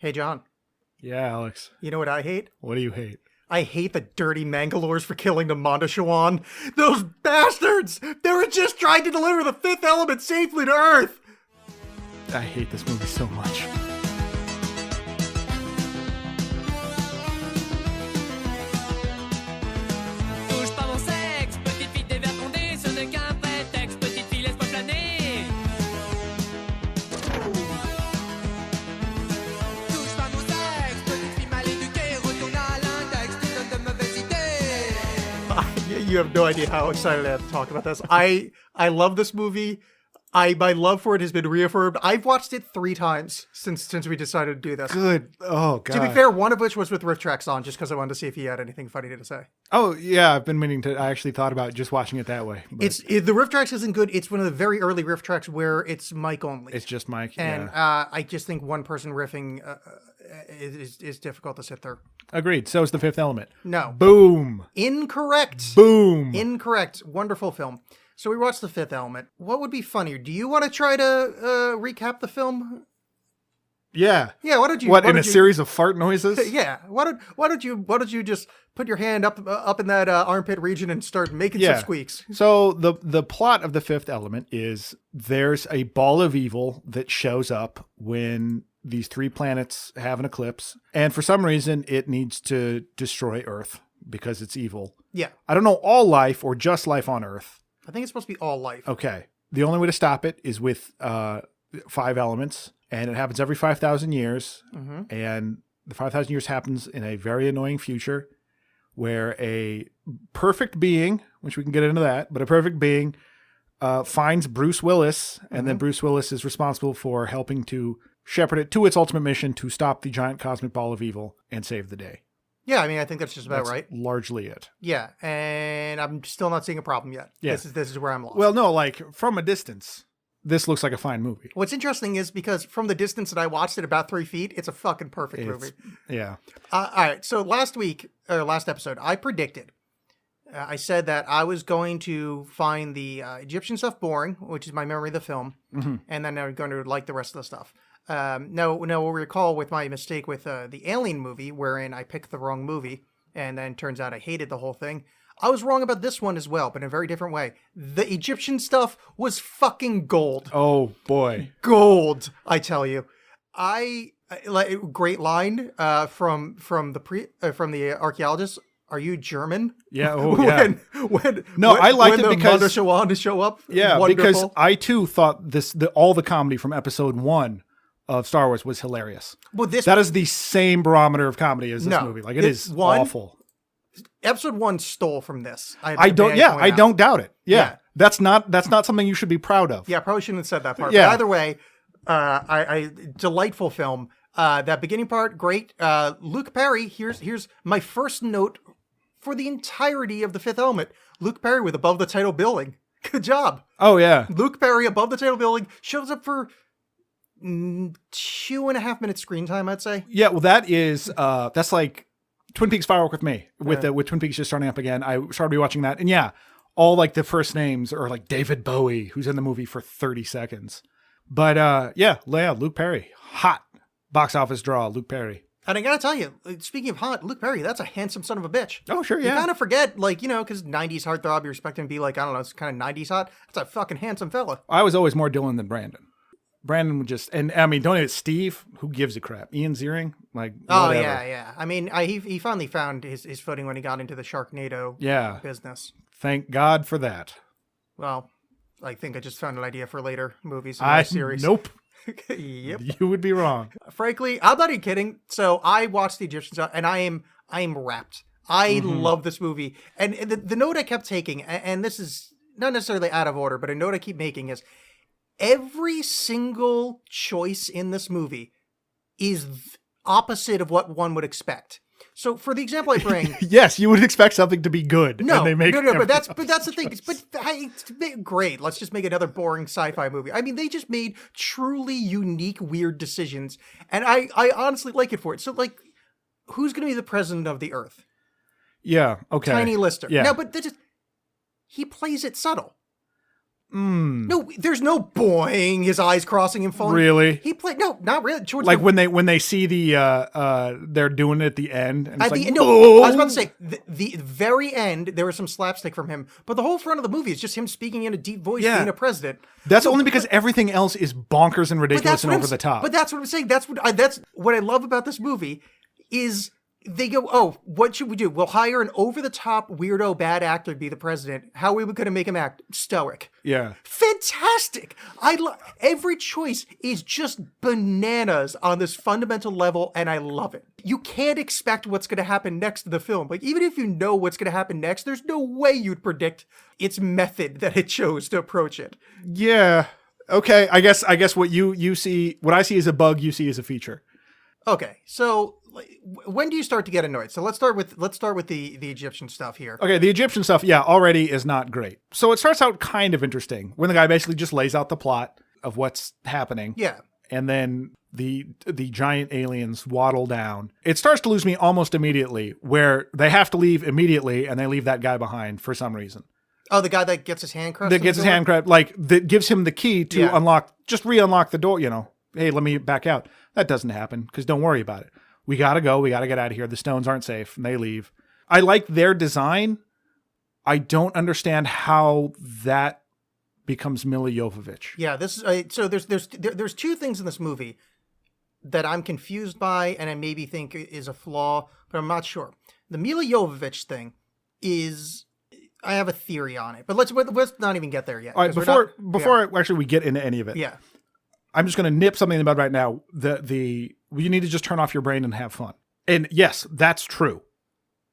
Hey, John. Yeah, Alex. You know what I hate? What do you hate? I hate the dirty Mangalores for killing the Mondoshawan. Those bastards! They were just trying to deliver the fifth element safely to Earth! I hate this movie so much. Touche pas mon sexe, petite fille des verres condés, ce n'est qu'un prétexte, petite fille laisse-moi flâner. Touche pas mon sexe, petite fille mal éduquée, retourne à l'index, tu donnes de mauvaises idées. You have no idea how excited I am to talk about this. I love this movie. My love for it has been reaffirmed. I've watched it 3 times since we decided to do this. Good. Oh, God. To be fair, one of which was with riff tracks on, just because I wanted to see if he had anything funny to say. Oh, yeah. I've been meaning to. I actually thought about just watching it that way. But The riff tracks isn't good. It's one of the very early riff tracks where it's mic only. it's just Mike. And Yeah. I just think one person riffing is difficult to sit through. Agreed. So is The Fifth Element. No. Boom. Incorrect. Boom. Incorrect. Wonderful film. So we watched The Fifth Element. What would be funnier? Do you want to try to recap the film? Yeah. Yeah. Why don't you? What, in a series of fart noises? Yeah. Why don't you just put your hand up in that armpit region and start making some squeaks? So the plot of The Fifth Element is there's a ball of evil that shows up when these 3 planets have an eclipse, and for some reason it needs to destroy Earth because it's evil. Yeah. I don't know all life or just life on Earth. I think it's supposed to be all life. Okay. The only way to stop it is with 5 elements, and it happens every 5,000 years. Mm-hmm. And the 5,000 years happens in a very annoying future where a perfect being, which we can get into that, but a perfect being finds Bruce Willis, and then Bruce Willis is responsible for helping to shepherd it to its ultimate mission to stop the giant cosmic ball of evil and save the day. Yeah, I mean, I think that's just about That's right. largely it. Yeah, and I'm still not seeing a problem yet. Yeah. This is where I'm lost. Well, no, like from a distance, this looks like a fine movie. What's interesting is because from the distance that I watched it about 3 feet, it's a fucking perfect movie. Yeah. All right, so last episode, I predicted. I said that I was going to find the Egyptian stuff boring, which is my memory of the film, and then I'm going to like the rest of the stuff. No, recall with my mistake with the Alien movie, wherein I picked the wrong movie, and then turns out I hated the whole thing. I was wrong about this one as well, but in a very different way. The Egyptian stuff was gold. Oh, boy. Gold, I tell you. Great line from the archaeologist. Are you German? Yeah. Oh, yeah. I liked it because the Mondoshawan show up. Yeah, wonderful. Because I too thought all the comedy from episode 1 of Star Wars was hilarious. Well, that is the same barometer of comedy as this movie. Like it is awful. Episode 1 stole from this. I don't doubt it. Yeah. That's not something you should be proud of. Yeah, I probably shouldn't have said that part. Yeah. But either way, delightful film. That beginning part, great. Luke Perry, here's my first note for the entirety of The Fifth Element. Luke Perry with above the title billing. Good job. Oh, yeah. Luke Perry above the title billing shows up for 2.5 minutes screen time, I'd say. Yeah, well, that's like Twin Peaks Firework with me, with Twin Peaks just starting up again. I started rewatching that, and yeah, all like the first names are like David Bowie, who's in the movie for 30 seconds. But yeah, Luke Perry, hot box office draw, Luke Perry. And I gotta tell you, speaking of hot, Luke Perry, that's a handsome son of a bitch. Oh, sure, yeah. You kind of forget, because 90s heartthrob, you expect him to be like, I don't know, it's kind of 90s hot. That's a fucking handsome fella. I was always more Dylan than Brandon. Brandon would just, and I mean, don't even Steve, who gives a crap? Ian Ziering? Like, oh, whatever. yeah. I mean, he finally found his footing when he got into the Sharknado business. Thank God for that. Well, I think I just found an idea for later movies in my series. Nope. Yep. You would be wrong. Frankly, I'm not even kidding. So I watched the Egyptian stuff, and I am wrapped. I love this movie. And the note I kept taking, and this is not necessarily out of order, but a note I keep making is every single choice in this movie is opposite of what one would expect. So for the example I bring, yes, you would expect something to be good. No, and they make but that's the thing. It's great. Let's just make another boring sci-fi movie. I mean, they just made truly unique, weird decisions, and I honestly like it for it. So, like, who's going to be the president of the Earth? Yeah. Okay. Tiny Lister. Yeah. No, but he plays it subtle. No, there's no boing, his eyes crossing and falling. Really? He played, no, not really. Towards Like the, when they see they're doing it at the end. And it's at like, the end, no, I was about to say, the very end, there was some slapstick from him, but the whole front of the movie is just him speaking in a deep voice, Yeah. being a president. That's only because everything else is bonkers and ridiculous and what over the top. But that's what I'm saying. That's what I love about this movie is they go, oh, what should we do? We'll hire an over-the-top weirdo bad actor to be the president. How are we going to make him act? Stoic. Yeah. Fantastic. Every choice is just bananas on this fundamental level, and I love it. You can't expect what's going to happen next in the film. Like, even if you know what's going to happen next, there's no way you'd predict its method that it chose to approach it. Yeah. Okay. I guess what you see, what I see as a bug, you see as a feature. Okay, so when do you start to get annoyed? So let's start with the Egyptian stuff here. Okay, the Egyptian stuff, yeah, already is not great. So it starts out kind of interesting when the guy basically just lays out the plot of what's happening. Yeah. And then the giant aliens waddle down. It starts to lose me almost immediately, where they have to leave immediately and they leave that guy behind for some reason. Oh, the guy that gets his hand crushed? That gets his hand crushed, like, that gives him the key to re-unlock the door, Hey, let me back out. That doesn't happen, because don't worry about it. We gotta go. We gotta get out of here. The stones aren't safe, and they leave. I like their design. I don't understand how that becomes Milla Jovovich. Yeah, this is so there's two things in this movie that I'm confused by and I maybe think is a flaw, but I'm not sure. The Milla Jovovich thing is, I have a theory on it, but let's not even get there yet. All right, before actually we get into any of it. Yeah. I'm just going to nip something in the bud right now. You need to just turn off your brain and have fun. And yes, that's true.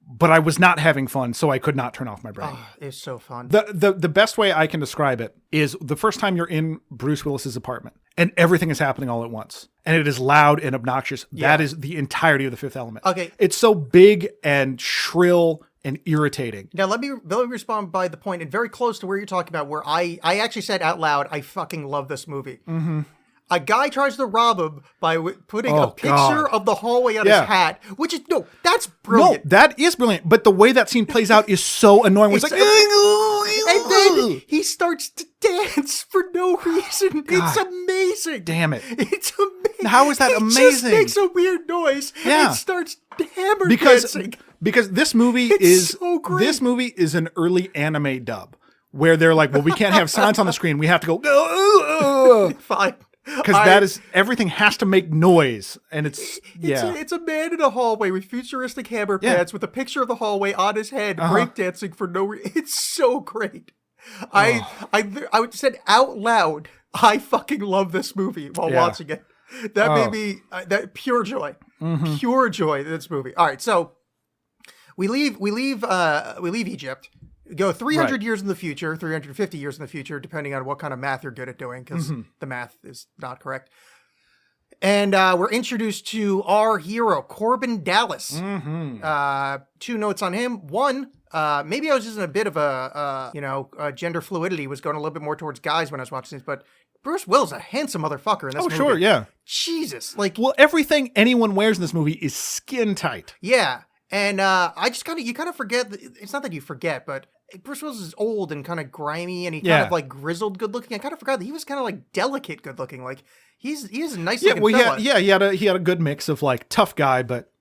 But I was not having fun, so I could not turn off my brain. Oh, it's so fun. The best way I can describe it is the first time you're in Bruce Willis's apartment and everything is happening all at once. And it is loud and obnoxious. Yeah. That is the entirety of The Fifth Element. Okay. It's so big and shrill and irritating. Now let me respond by the point, and very close to where you're talking about, where I actually said out loud, I fucking love this movie. Mm-hmm. A guy tries to rob him by putting a picture of the hallway on his hat, which is, that's brilliant. No, that is brilliant. But the way that scene plays out is so annoying. It's like, and then he starts to dance for no reason. It's amazing. Damn it. It's amazing. How is that He amazing? just makes a weird noise and starts hammer dancing. Because this movie so great. This movie is an early anime dub where they're like, well, we can't have signs on the screen. We have to go. Fine. Because everything has to make noise, and it's a man in a hallway with futuristic hammer pants with a picture of the hallway on his head, breakdancing for no reason. It's so great. I said out loud, I fucking love this movie while watching it. That made me that pure joy, pure joy in this movie. All right, so we leave Egypt. Go 300 years in the future, 350 years in the future, depending on what kind of math you're good at doing, because the math is not correct. And we're introduced to our hero, Corbin Dallas. Two notes on him. One, maybe I was just in a bit of gender fluidity, was going a little bit more towards guys when I was watching this, but Bruce Willis is a handsome motherfucker in this movie. Oh, sure, yeah. Jesus. Well, everything anyone wears in this movie is skin tight. Yeah. And you kind of forget, it's not that you forget, but Bruce Willis is old and kind of grimy and he kind of like grizzled good looking. I kind of forgot that he was kind of like delicate good looking. Like he's a nice looking fella. He had a good mix of like tough guy, but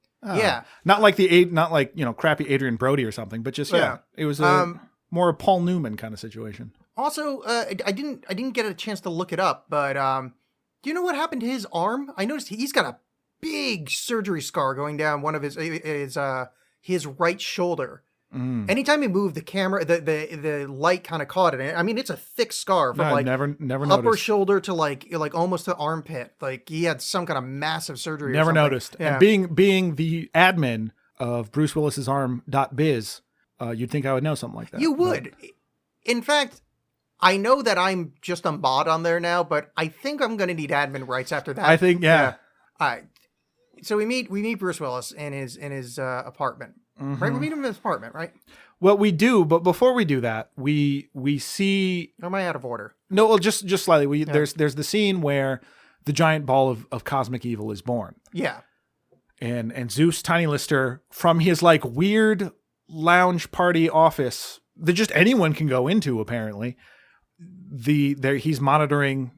not like crappy Adrian Brody or something, but just it was more a Paul Newman kind of situation. Also, I didn't get a chance to look it up, but do you know what happened to his arm? I noticed he's got a big surgery scar going down one of his right shoulder. Anytime he moved, the camera, the light kind of caught it. I mean, it's a thick scar from never upper noticed. shoulder to like almost the armpit. Like he had some kind of massive surgery. Never or something. noticed. Yeah. And being the admin of Bruce Willis's arm.biz, you'd think I would know something like that. You would. But in fact, I know that I'm just a mod on there now, but I think I'm going to need admin rights after that. I think, yeah. All right. So we meet Bruce Willis in his apartment. Right? We meet him in his apartment, right? Well, we do, but before we do that, we see. Or am I out of order? No, well, just slightly. There's the scene where the giant ball of cosmic evil is born. Yeah. And Zeus Tiny Lister, from his like weird lounge party office that just anyone can go into, apparently, he's monitoring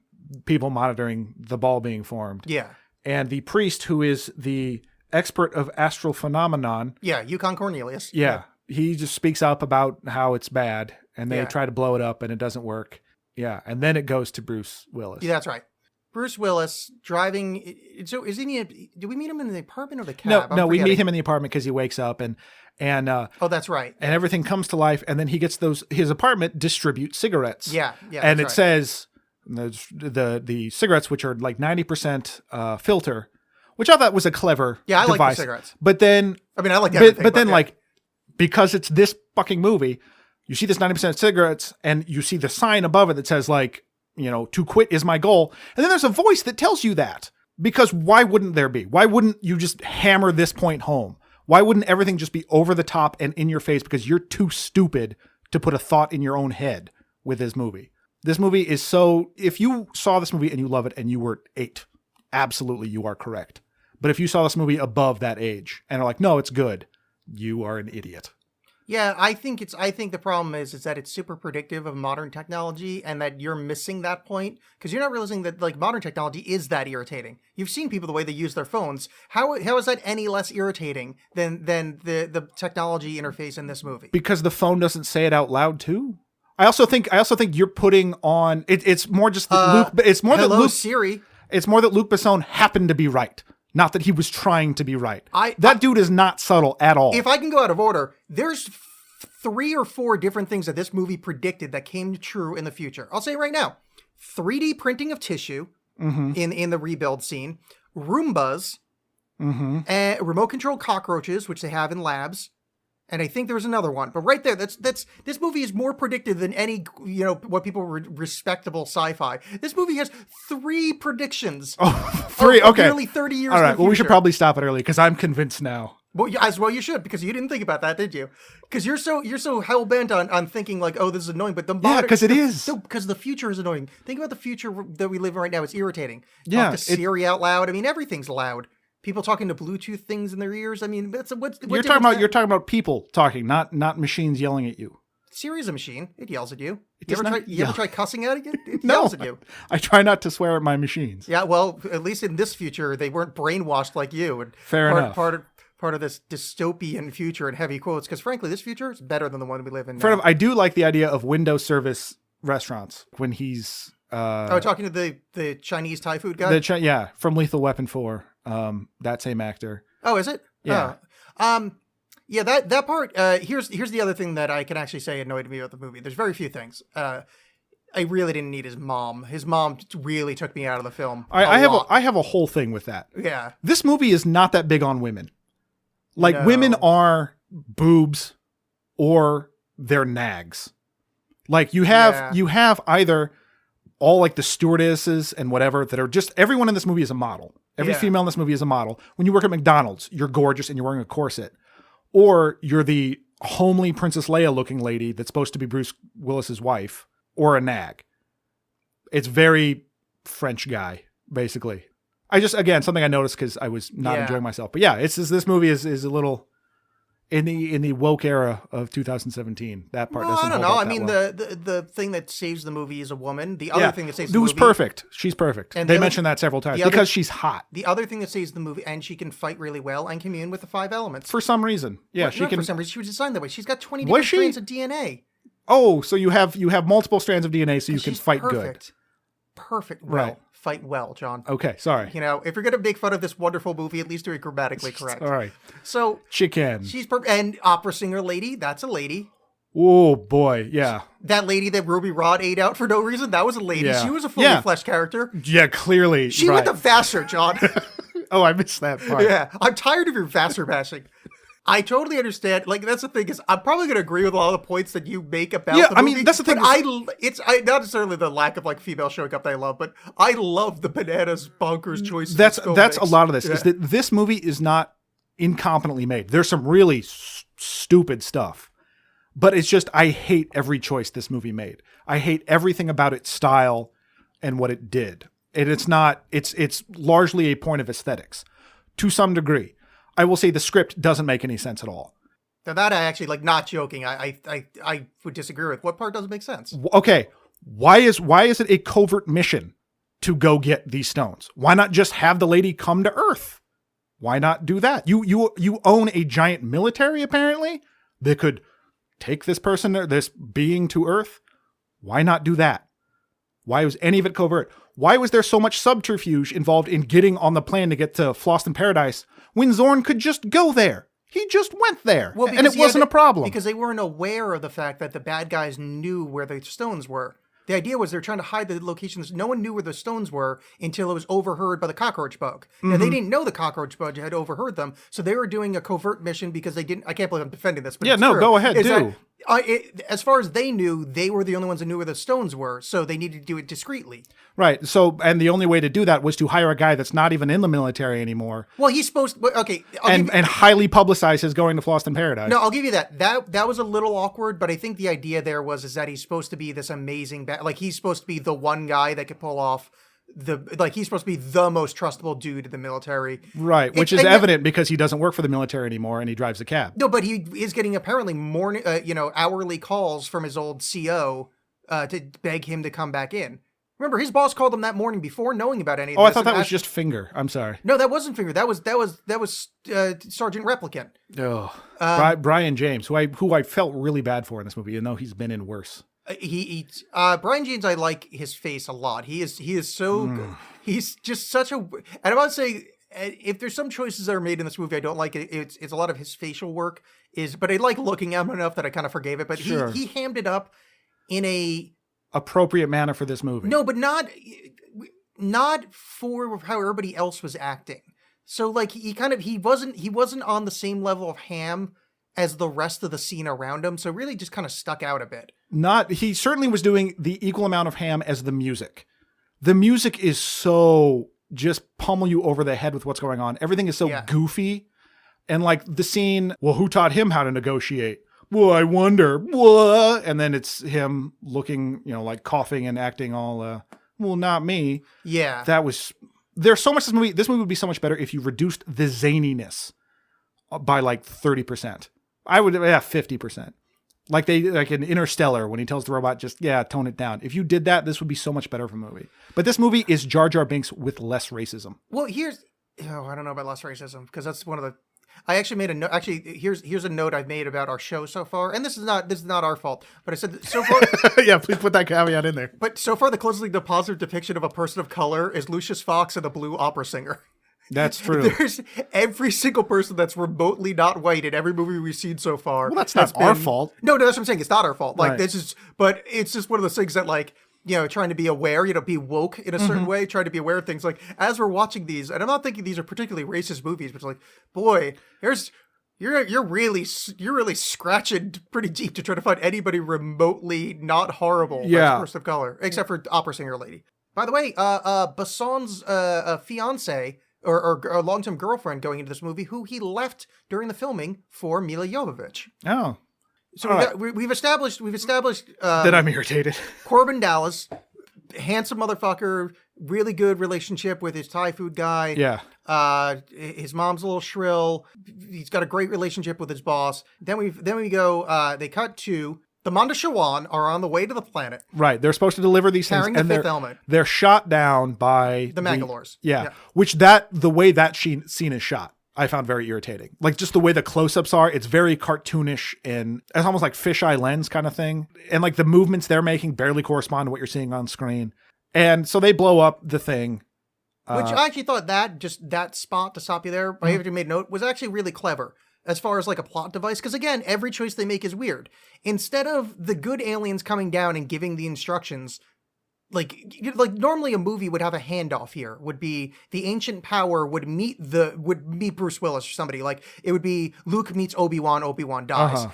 the ball being formed. Yeah. And the priest, who is the expert of astral phenomenon. Yeah, Yukon Cornelius. Yeah. He just speaks up about how it's bad, and they try to blow it up, and it doesn't work. Yeah. And then it goes to Bruce Willis. Yeah, that's right. Bruce Willis driving. So do we meet him in the apartment or the cab? No, we meet him in the apartment because he wakes up and oh, that's right. And everything comes to life, and then he gets his apartment distributes cigarettes. Yeah. And it says the cigarettes, which are like 90% filter, which I thought was a clever I device. like the cigarettes. But then I mean, I like everything. But then like, because it's this fucking movie, you see this 90% cigarettes, and you see the sign above it that says like, to quit is my goal. And then there's a voice that tells you that, because why wouldn't there be? Why wouldn't you just hammer this point home? Why wouldn't everything just be over the top and in your face because you're too stupid to put a thought in your own head with this movie? This movie is if you saw this movie and you love it and you were 8, absolutely you are correct. But if you saw this movie above that age and are like, no, it's good, you are an idiot. Yeah, I think the problem is that it's super predictive of modern technology, and that you're missing that point because you're not realizing that like modern technology is that irritating. You've seen people the way they use their phones. How is that any less irritating than the technology interface in this movie? Because the phone doesn't say it out loud too. I also think you're putting on it's more just that Siri. It's more that Luc Besson happened to be right. Not that he was trying to be right. That dude is not subtle at all. If I can go out of order, there's 3 or 4 different things that this movie predicted that came true in the future. I'll say it right now. 3D printing of tissue in the rebuild scene, Roombas, and remote control cockroaches, which they have in labs. And I think there was another one, but right there, that's this movie is more predictive than any, what people respectable sci-fi. This movie has 3 predictions. Oh, 3, okay. Nearly 30 years. All right, well, we should probably stop it early because I'm convinced now. Well, as well you should, because you didn't think about that, did you? Because you're so hell bent on thinking like, oh, this is annoying, but because it is. Because the future is annoying. Think about the future that we live in right now. It's irritating. Yeah, Talk to Siri out loud. I mean, everything's loud. People talking to Bluetooth things in their ears. I mean, you're talking about people talking, not machines yelling at you. Siri's a machine. It yells at you. You ever try cussing at it? It No, yells at you. I try not to swear at my machines. Yeah, well, at least in this future, they weren't brainwashed like you. And Fair enough. Part of this dystopian future in heavy quotes, because frankly, this future is better than the one we live in now. I do like the idea of window service restaurants when he's talking to the Chinese Thai food guy. From Lethal Weapon 4. That same actor. Oh, is it? Yeah. Yeah, that part, here's the other thing that I can actually say annoyed me about the movie. There's very few things. I really didn't need his mom. His mom really took me out of the film. I have a whole thing with that. Yeah. This movie is not that big on women. Like, women are boobs or they're nags. Like, you have either all like the stewardesses and whatever that are just, everyone in this movie is a model. Every female in this movie is a model. When you work at McDonald's, you're gorgeous and you're wearing a corset. Or you're the homely Princess Leia looking lady that's supposed to be Bruce Willis's wife, or a nag. It's very French guy, basically. Something I noticed because I was not enjoying myself. But yeah, this movie is a little in the woke era of 2017. That part doesn't. I don't hold know. up I mean, well. the thing that saves the movie is a woman. The other thing that saves the who's movie, perfect. She's perfect. And they mentioned that several times because she's hot. The other thing that saves the movie, and she can fight really well and commune with the 5 elements For some reason, yeah, she can. For some reason, she was designed that way. She's got 20 Was different she? strands of DNA. Oh, so you have multiple strands of DNA, so you can She's fight perfect. good. Perfect. Well, Right. Fight well, John. Okay, sorry. If you're gonna make fun of this wonderful movie, at least do it grammatically correct. All right. So She can. she's and opera singer lady. That's a lady. Oh boy, yeah. That lady that Ruby Rod ate out for no reason. That was a lady. Yeah. She was a fully fleshed character. Yeah, clearly. She right. went to Vassar, John. Oh, I missed that part. Yeah, I'm tired of your Vassar bashing. I totally understand. Like, that's the thing is, I'm probably going to agree with a lot of the points that you make about the movie. I mean, that's the thing. But it's not necessarily the lack of like female showing up that I love, but I love the bananas bonkers choices. That's a lot of this. Is that this movie is not incompetently made. There's some really stupid stuff, but it's just I hate every choice this movie made. I hate everything about its style and what it did. And it's not. It's largely a point of aesthetics, to some degree. I will say the script doesn't make any sense at all. Now that I actually, like, not joking, I would disagree with. What part doesn't make sense? Okay, Why is it a covert mission to go get these stones? Why not just have the lady come to Earth? Why not do that? You own a giant military, apparently, that could take this person, this being to Earth. Why not do that? Why was any of it covert? Why was there so much subterfuge involved in getting on the plane to get to Floston Paradise when Zorn could just go there? He just went there, and it wasn't a problem. Because they weren't aware of the fact that the bad guys knew where the stones were. The idea was they're trying to hide the locations. No one knew where the stones were until it was overheard by the cockroach bug. Now, they didn't know the cockroach bug had overheard them, so they were doing a covert mission because they didn't. I can't believe I'm defending this, but yeah, it's no, true. go ahead, do. As far as they knew, they were the only ones that knew where the stones were, so they needed to do it discreetly. Right. So, and the only way to do that was to hire a guy that's not even in the military anymore. Well, he's supposed to, okay. And highly publicize his going to Floston Paradise. No, I'll give you that. That was a little awkward, but I think the idea there is that he's supposed to be this amazing, like he's supposed to be the one guy that could pull off he's supposed to be the most trustable dude in the military. Right, which is evident because he doesn't work for the military anymore and he drives a cab. No, but he is getting apparently hourly calls from his old CO to beg him to come back in. Remember, his boss called him that morning before knowing about any of this. Oh, I thought that was just Finger. I'm sorry. No, that wasn't Finger. That was Sergeant Replicant. Oh, Brian James, who I felt really bad for in this movie, even though he's been in worse. Brian James, I like his face a lot. He is so good. He's just such a, and I'm about to say, if there's some choices that are made in this movie I don't like, it's a lot of his facial work but I like looking at him enough that I kind of forgave it. But sure. he hammed it up in a appropriate manner for this movie. No, but not for how everybody else was acting. So like he wasn't on the same level of ham as the rest of the scene around him. So really just kind of stuck out a bit. He certainly was doing the equal amount of ham as the music. The music is so just pummel you over the head with what's going on. Everything is so goofy. And like the scene, well, who taught him how to negotiate? Well, I wonder. What? And then it's him looking, like coughing and acting all, well, not me. Yeah. There's so much this movie would be so much better if you reduced the zaniness by like 30%. I would, 50%. Like in Interstellar, when he tells the robot, just, tone it down. If you did that, this would be so much better of a movie. But this movie is Jar Jar Binks with less racism. Well, I don't know about less racism, because that's one of the, I actually made a note. Actually, here's a note I've made about our show so far, and this is not our fault. But I said that so far. Yeah, please put that caveat in there. But so far, the closest positive depiction of a person of color is Lucius Fox and the Blue Opera Singer. That's true. There's every single person that's remotely not white in every movie we've seen so far. Well, that's not our fault. No, that's what I'm saying. It's not our fault. Like right. But it's just one of those things that like. Trying to be aware, be woke in a certain way, trying to be aware of things. Like, as we're watching these, and I'm not thinking these are particularly racist movies, but it's like, boy, you're really scratching pretty deep to try to find anybody remotely not horrible as a person of color, except for opera singer lady. By the way, Basson's fiance or long-term girlfriend going into this movie, who he left during the filming for Mila Jovovich. Oh. So we've established that I'm irritated. Corbin Dallas, handsome motherfucker, really good relationship with his Thai food guy. Yeah. His mom's a little shrill. He's got a great relationship with his boss. Then we go. They cut to the Mondoshawan are on the way to the planet. Right. They're supposed to deliver these carrying things, the fifth element. They're shot down by the Mangalores. Yeah. Which the way that scene is shot, I found very irritating. Like just the way the close-ups are, it's very cartoonish and it's almost like fisheye lens kind of thing. And like the movements they're making barely correspond to what you're seeing on screen. And so they blow up the thing. Which I actually thought that spot to stop you there, I have to make note, was actually really clever as far as like a plot device. Because again, every choice they make is weird. Instead of the good aliens coming down and giving the instructions, like normally a movie would have a handoff here, would be the ancient power would meet Bruce Willis or somebody. Like it would be Luke meets Obi-Wan dies.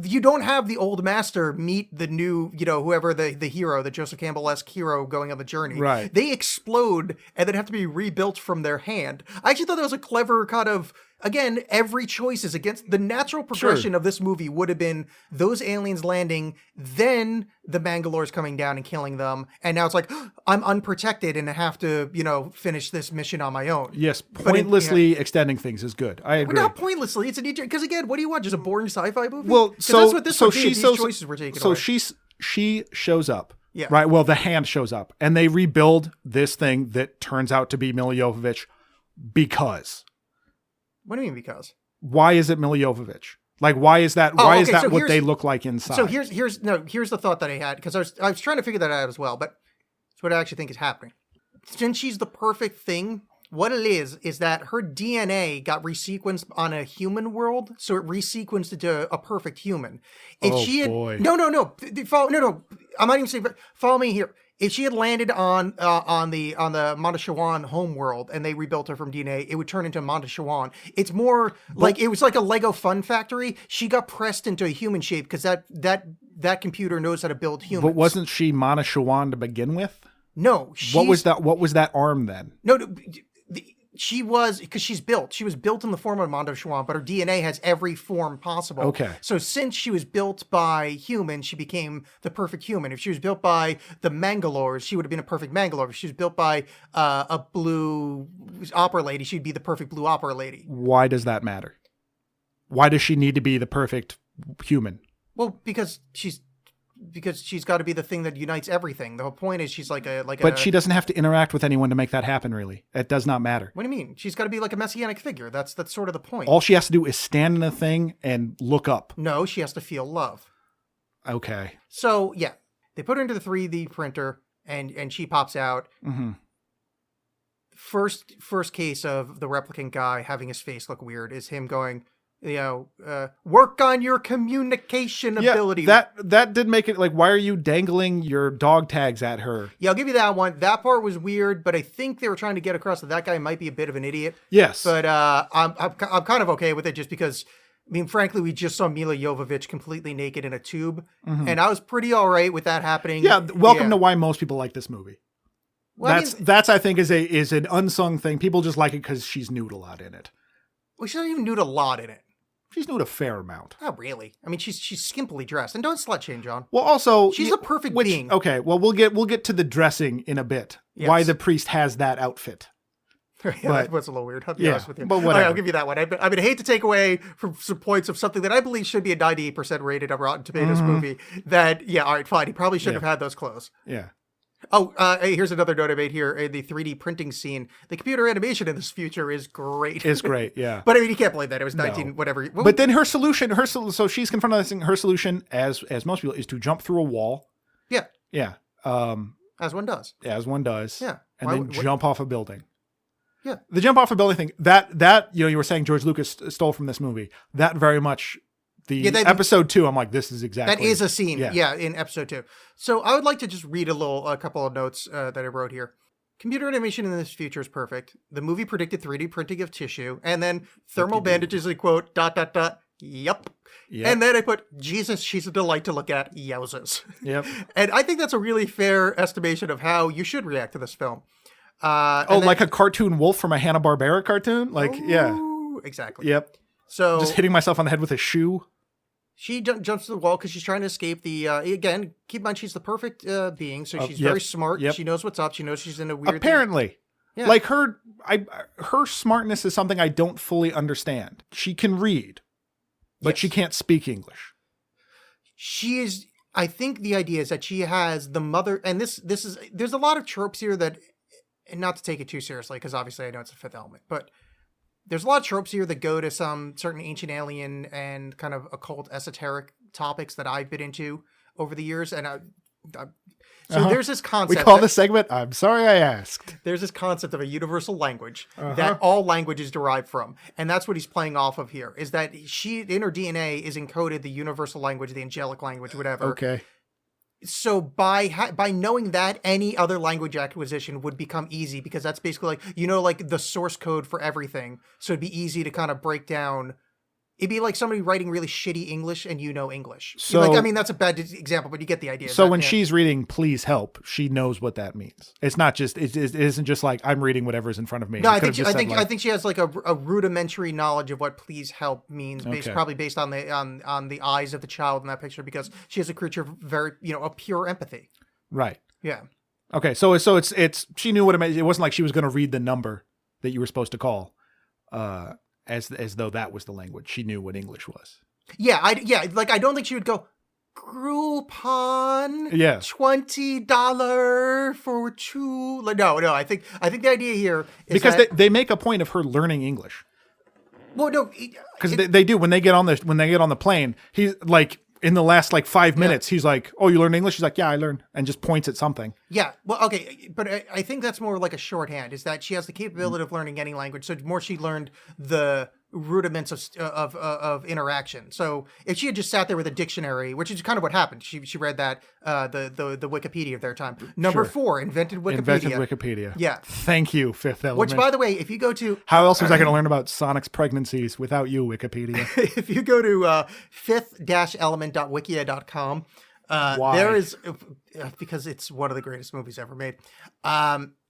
You don't have the old master meet the new, whoever the hero, the Joseph Campbell-esque hero going on the journey. Right. They explode and then have to be rebuilt from their hand. I actually thought that was a clever kind of, again, every choice is against the natural progression of this movie would have been those aliens landing, then the Mangalores coming down and killing them. And now it's like, I'm unprotected and I have to, finish this mission on my own. Yes. Pointlessly extending things is good. I agree. Well, not pointlessly. It's because again, what do you want? Just a boring sci-fi movie? Well, so that's what this so these choices were taken away. she shows up Yeah. Right. Well, the hand shows up and they rebuild this thing that turns out to be Mila Jovovich because. What do you mean because? Why is it Mila Jovovich? Like, why is that? Why is that what they look like inside? So here's the thought that I had, because I was trying to figure that out as well, but it's what I actually think is happening. Since she's the perfect thing, what it is that her DNA got resequenced on a human world, so it resequenced into a perfect human. If she had boy. no, I'm not even saying. Follow me here. If she had landed on the Monteshawan home world and they rebuilt her from DNA, it would turn into Monteshawan. It's more like it was like a Lego Fun Factory. She got pressed into a human shape because that computer knows how to build humans. But wasn't she Monteshawan to begin with? No. What was that arm then? No. She was, because she was built in the form of Monteshawan, but her DNA has every form possible. Okay. So since she was built by humans, she became the perfect human. If she was built by the Mangalores, she would have been a perfect Mangalore. If she was built by a blue opera lady, she'd be the perfect blue opera lady. Why does that matter? Why does she need to be the perfect human? Well, because she's got to be the thing that unites everything. The whole point is she's But she doesn't have to interact with anyone to make that happen, really. It does not matter. What do you mean? She's got to be like a messianic figure. That's sort of the point. All she has to do is stand in a thing and look up. No, she has to feel love. Okay. So, yeah. They put her into the 3D printer and she pops out. Mm-hmm. First case of the replicant guy having his face look weird is him going, work on your communication ability. That did make it like, why are you dangling your dog tags at her? Yeah, I'll give you that one. That part was weird, but I think they were trying to get across that guy might be a bit of an idiot. Yes. But I'm kind of okay with it just because, I mean, frankly, we just saw Mila Jovovich completely naked in a tube, and I was pretty all right with that happening. Yeah, welcome to why most people like this movie. Well, that's I think is an unsung thing. People just like it because she's nude a lot in it. Well, she's not even nude a lot in it. She's nude a fair amount. Not really. I mean, she's skimpily dressed, and don't slut shame, John. Well, also she's a perfect being. Okay, well we'll get to the dressing in a bit. Yes. Why the priest has that outfit. That was a little weird. I'll be honest with you. But whatever. I'll give you that one. I mean, I hate to take away from some points of something that I believe should be a 98% rated on Rotten Tomatoes movie. That, yeah, all right, fine. He probably shouldn't have had those clothes. Yeah. Oh, hey, here's another note I made here. In the 3D printing scene, the computer animation in this future is great. It's great, yeah. But I mean, you can't blame that. It was 19, whatever. But then her solution, so she's confronted with this thing. Her solution, as most people, is to jump through a wall. Yeah. Yeah. As one does. As one does. Yeah. And then jump off a building. Yeah. The jump off a building thing, that you were saying George Lucas stole from this movie. That very much, episode 2, I'm like, this is exactly. That is a scene, in episode 2. So I would like to just read a couple of notes that I wrote here. Computer animation in this future is perfect. The movie predicted 3D printing of tissue, and then thermal bandages, quote, ... Yep. And then I put, Jesus, she's a delight to look at, yowzers. Yep. And I think that's a really fair estimation of how you should react to this film. Like a cartoon wolf from a Hanna-Barbera cartoon? Like, yeah. Exactly. Yep. So just hitting myself on the head with a shoe. She jumps to the wall because she's trying to escape the, again, keep in mind, she's the perfect being, so she's very smart. Yep. She knows what's up. She knows she's in a weird Apparently. thing. Yeah. Like her smartness is something I don't fully understand. She can read, but she can't speak English. She is, I think the idea is that she has the mother, and there's a lot of tropes here that, and not to take it too seriously, because obviously I know it's a Fifth Element, but there's a lot of tropes here that go to some certain ancient alien and kind of occult esoteric topics that I've been into over the years. And there's this concept. We call this segment, I'm sorry I asked. There's this concept of a universal language that all language is derived from. And that's what he's playing off of here, is that she, in her DNA, is encoded the universal language, the angelic language, whatever. Okay. So by knowing that, any other language acquisition would become easy, because that's basically like the source code for everything. So it'd be easy to kind of break down. It'd be like somebody writing really shitty English and English. So, I mean, that's a bad example, but you get the idea. So when she's reading "Please help," she knows what that means. It's not just it isn't just like I'm reading whatever's in front of me. No, I think she has like a rudimentary knowledge of what "Please help" means, probably based on the eyes of the child in that picture, because she is a creature of very a pure empathy. Right. Yeah. Okay. So it's she knew what it meant. It wasn't like she was going to read the number that you were supposed to call. As though that was the language. She knew what English was. Yeah, I don't think she would go, Groupon. Yeah. $20 for two. Like, no. I think the idea here is Because that, they make a point of her learning English. well, no, Because they do when they get on the plane. He's like in the last like 5 minutes. He's like, "Oh, you learned English?" She's like, "Yeah, I learned," and just points at something. yeah. Well, okay, but I think that's more like a shorthand. Is that she has the capability of learning any language? So more, she learned the rudiments of interaction. So if she had just sat there with a dictionary, which is kind of what happened, she read that the Wikipedia of their time. Number 4, invented Wikipedia. Yeah. Thank you, Fifth Element. Which, by the way, if you go to how else was I going to learn about Sonic's pregnancies without you, Wikipedia? if you go to fifth-element.wikia.com, Why? there is because it's one of the greatest movies ever made.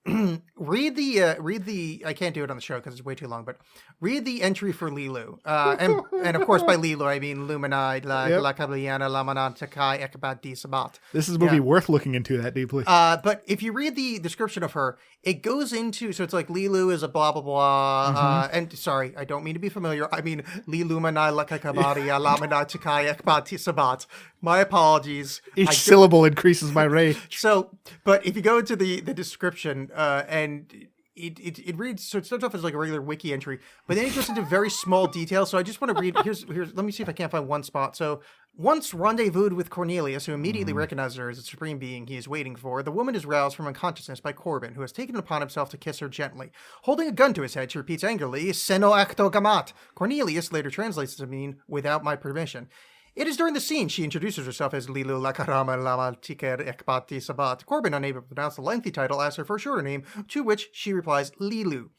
Read the I can't do it on the show because it's way too long, but read the entry for Lilu, and of course by Lilu I mean Luminai la Cabliana Lamana Takai Ekbat Di Sabat. This is a movie worth looking into that deeply. But if you read the description of her, it goes into, so it's like Lilu is a blah blah blah, and sorry, I don't mean to be familiar. I mean Lilumanai la Kakabari Lamana Takai Ekbat Di Sabat. My apologies. Each syllable increases my rage. So, but if you go into the description, and it reads, so it starts off as like a regular wiki entry, but then it goes into very small detail. So I just want to read, here's, let me see if I can't find one spot. So once rendezvoused with Cornelius, who immediately recognizes her as the supreme being he is waiting for, the woman is roused from unconsciousness by Corbin, who has taken it upon himself to kiss her gently. Holding a gun to his head, she repeats angrily, "Seno acto gamat." Cornelius later translates it to mean, "without my permission." It is during the scene she introduces herself as Lilu Lakarama Lama Tiker Ekbati Sabat. Corbin, unable to pronounce the lengthy title, asks her for a shorter name, to which she replies, Lilu.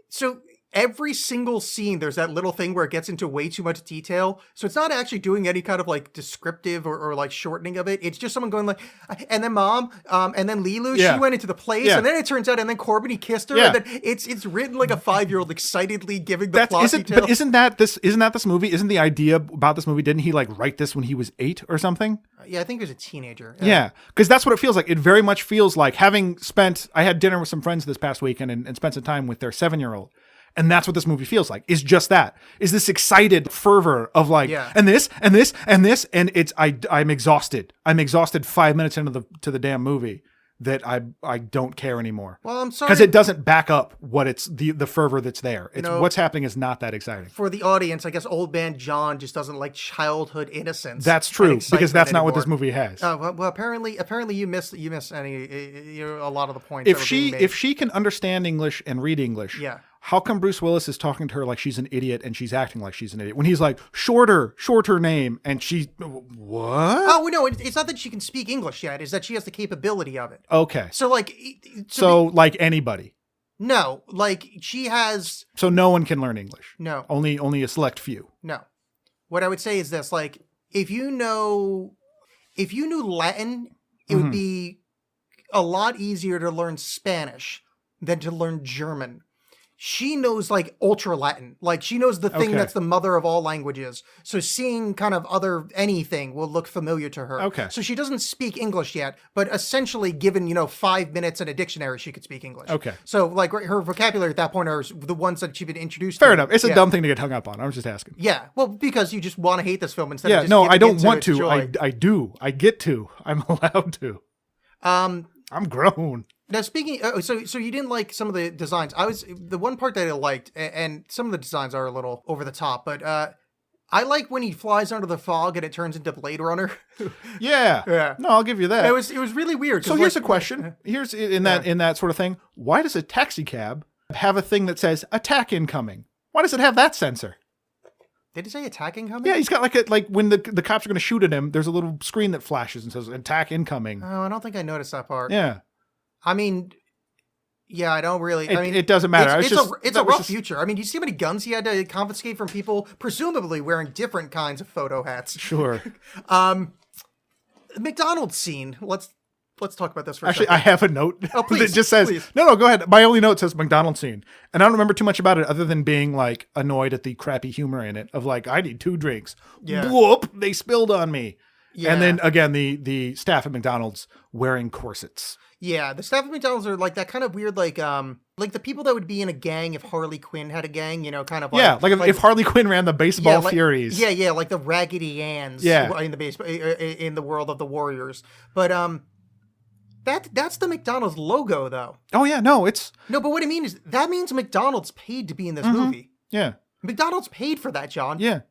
So every single scene, there's that little thing where it gets into way too much detail. So it's not actually doing any kind of like descriptive or like shortening of it. It's just someone going like, and then mom, and then Lilu, she went into the place, and then it turns out, and then Corbin, he kissed her, and then it's written like a 5-year-old excitedly giving the plot detail. But isn't that this movie? Isn't the idea about this movie? Didn't he like write this when he was 8 or something? Yeah, I think he was a teenager. Yeah, because that's what it feels like. It very much feels like having spent. I had dinner with some friends this past weekend and spent some time with their 7-year-old. And that's what this movie feels like. Is just that. Is this excited fervor of like, and this, and this, and this, and it's I'm exhausted. I'm exhausted 5 minutes into the damn movie that I don't care anymore. Well, I'm sorry. Because it doesn't back up what it's the fervor that's there. It's what's happening is not that exciting. For the audience, I guess old man John just doesn't like childhood innocence. That's true, because that's not what this movie has. Well, apparently you miss a lot of the points. If she can understand English and read English, how come Bruce Willis is talking to her like she's an idiot and she's acting like she's an idiot when he's like shorter name and she what? Oh no, it's not that she can speak English yet. It's that she has the capability of it. Okay. So like, like anybody. No, like she has. So no one can learn English. No. Only a select few. No. What I would say is this: like, if you knew Latin, it would be a lot easier to learn Spanish than to learn German. She knows like ultra Latin, like she knows the thing that's the mother of all languages. So seeing kind of anything will look familiar to her. Okay. So she doesn't speak English yet, but essentially given, 5 minutes in a dictionary, she could speak English. Okay. So like her vocabulary at that point are the ones that she'd been introduced to. Fair enough. It's a dumb thing to get hung up on. I was just asking. Yeah. Well, because you just want to hate this film instead of just I don't want to. joy. I do. I get to. I'm allowed to. I'm grown. Now, speaking, so you didn't like some of the designs. The one part that I liked, and some of the designs are a little over the top, but I like when he flies under the fog and it turns into Blade Runner. Yeah. No, I'll give you that. It was really weird. So here's a question. Here's in that sort of thing. Why does a taxi cab have a thing that says attack incoming? Why does it have that sensor? Did he say attack incoming? Yeah, he's got like when the cops are going to shoot at him, there's a little screen that flashes and says attack incoming. Oh, I don't think I noticed that part. Yeah. I mean, yeah, I don't really. It doesn't matter. It's a rough future. I mean, do you see how many guns he had to confiscate from people, presumably wearing different kinds of photo hats? Sure. McDonald's scene. Let's talk about this for a second. second. I have a note that just says, No, go ahead. My only note says McDonald's scene. And I don't remember too much about it other than being like annoyed at the crappy humor in it of like, I need 2 drinks. Yeah. Whoop, they spilled on me. Yeah. And then again, the staff at McDonald's wearing corsets. Yeah, the staff at McDonald's are like that kind of weird, like the people that would be in a gang if Harley Quinn had a gang, kind of like Yeah, like if Harley Quinn ran the baseball like, Furies. Yeah, like the Raggedy Anns. Yeah. In the world of the Warriors, but that's the McDonald's logo though. Oh yeah, no, it's no, but what I mean is that means McDonald's paid to be in this movie. Yeah, McDonald's paid for that, John. Yeah.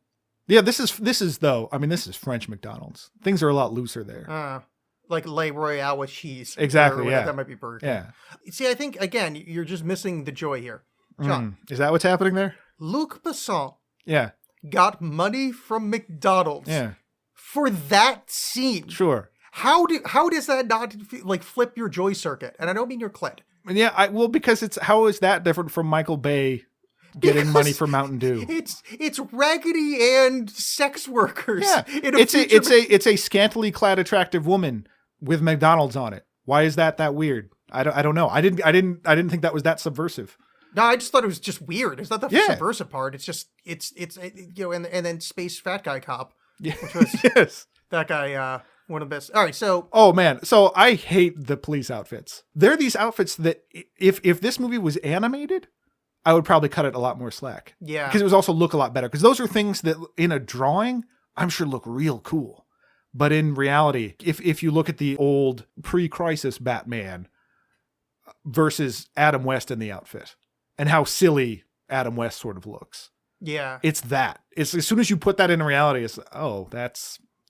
This is though. I mean, this is French McDonald's. Things are a lot looser there. Like Le Royale with cheese. Exactly. Yeah, that might be Burger King. Yeah. See, I think again you're just missing the joy here, John. Is that what's happening there? Luc Besson. Yeah. Got money from McDonald's. Yeah. For that scene. Sure. How does that not like flip your joy circuit? And I don't mean your clit. Yeah. Because how is that different from Michael Bay getting money for Mountain Dew? It's Raggedy and sex workers. Yeah. It's a scantily clad attractive woman with McDonald's on it. Why is that weird? I don't know. I didn't think that was that subversive. No, I just thought it was just weird. It's not the subversive part. It's just it's and then Space Fat Guy Cop, which was yes. That guy one of the best. All right, so oh man, so I hate the police outfits. They're these outfits that if this movie was animated, I would probably cut it a lot more slack. Yeah, because it would also look a lot better. Because those are things that in a drawing, I'm sure look real cool. But in reality, if you look at the old pre-crisis Batman versus Adam West in the outfit and how silly Adam West sort of looks. Yeah. It's as soon as you put that in reality, it's,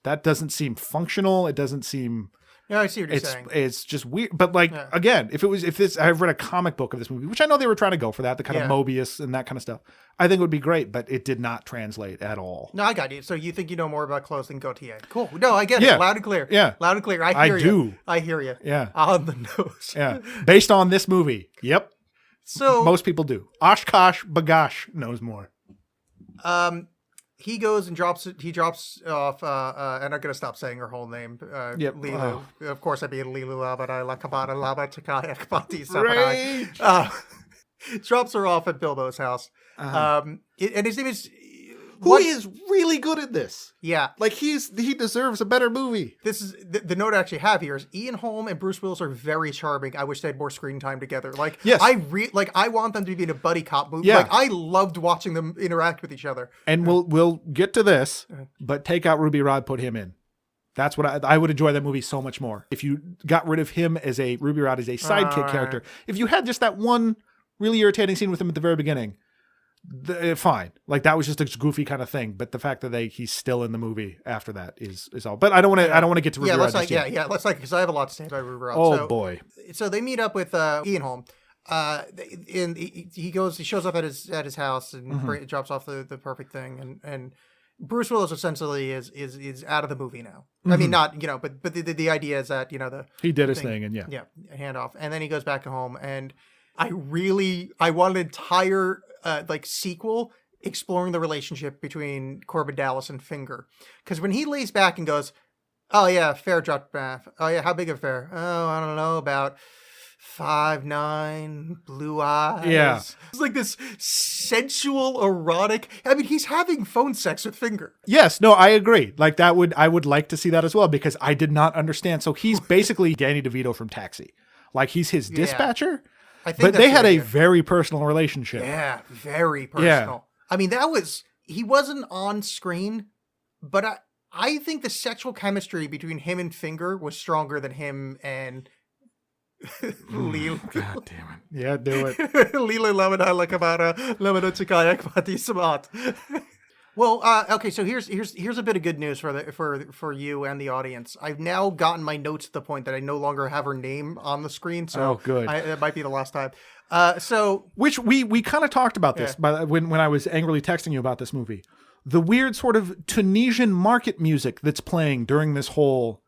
that doesn't seem functional. It doesn't seem... Yeah, I see what you're saying. It's just weird. But again, I've read a comic book of this movie, which I know they were trying to go for that, the kind of Mobius and that kind of stuff. I think it would be great, but it did not translate at all. No, I got you. So you think you know more about clothes than Gautier. Cool. No, I get it. Loud and clear. Yeah. Loud and clear. I hear you. I hear you. Yeah. On the nose. Yeah. Based on this movie. Yep. So most people do. Oshkosh Bagash knows more. He goes and drops off, and I'm going to stop saying her whole name. Lilu. Of course, I mean Lilu Labadai, Lakabada, Laba, Takai, Akbati, Sapadai. Drops her off at Bilbo's house. And his name is... Who is really good at this. Yeah. Like, he deserves a better movie. This is... The note I actually have here is Ian Holm and Bruce Willis are very charming. I wish they had more screen time together. Like, yes. I want them to be in a buddy cop movie. Yeah. Like, I loved watching them interact with each other. And we'll get to this, but take out Ruby Rod, put him in. That's what I would enjoy that movie so much more. If you got rid of him as Ruby Rod as a sidekick character. If you had just that one really irritating scene with him at the very beginning, fine. Like, that was just a goofy kind of thing. But the fact that he's still in the movie after that is all. But I don't want to get to Ruby Rod. Let's because I have a lot to say about Ruby Rod. Oh boy. So they meet up with Ian Holm. And he shows up at his house and drops off the perfect thing, and Bruce Willis essentially is out of the movie now. I mean, not but the idea is that he did his thing, and handoff, and then he goes back home, and I want an entire sequel exploring the relationship between Corbin Dallas and Finger, because when he lays back and goes, oh yeah, Fair dropped back. Oh yeah, how big of Fair? Oh, I don't know, about 5'9", blue eyes. Yeah. It's like this sensual, erotic. I mean, he's having phone sex with Finger. Yes, no, I agree. Like, I would like to see that as well, because I did not understand. So he's basically Danny DeVito from Taxi. Like, he's his dispatcher. I think they had a very personal relationship. Yeah, very personal. Yeah. I mean, he wasn't on screen, but I think the sexual chemistry between him and Finger was stronger than him and Lilo. God damn it. Yeah, do it. Lilo Lamada Lakabara Lamada Chikayak Pati Samat. Well, okay, so here's a bit of good news for you and the audience. I've now gotten my notes to the point that I no longer have her name on the screen, so good. That might be the last time. Which we kind of talked about this when I was angrily texting you about this movie. The weird sort of Tunisian market music that's playing during this whole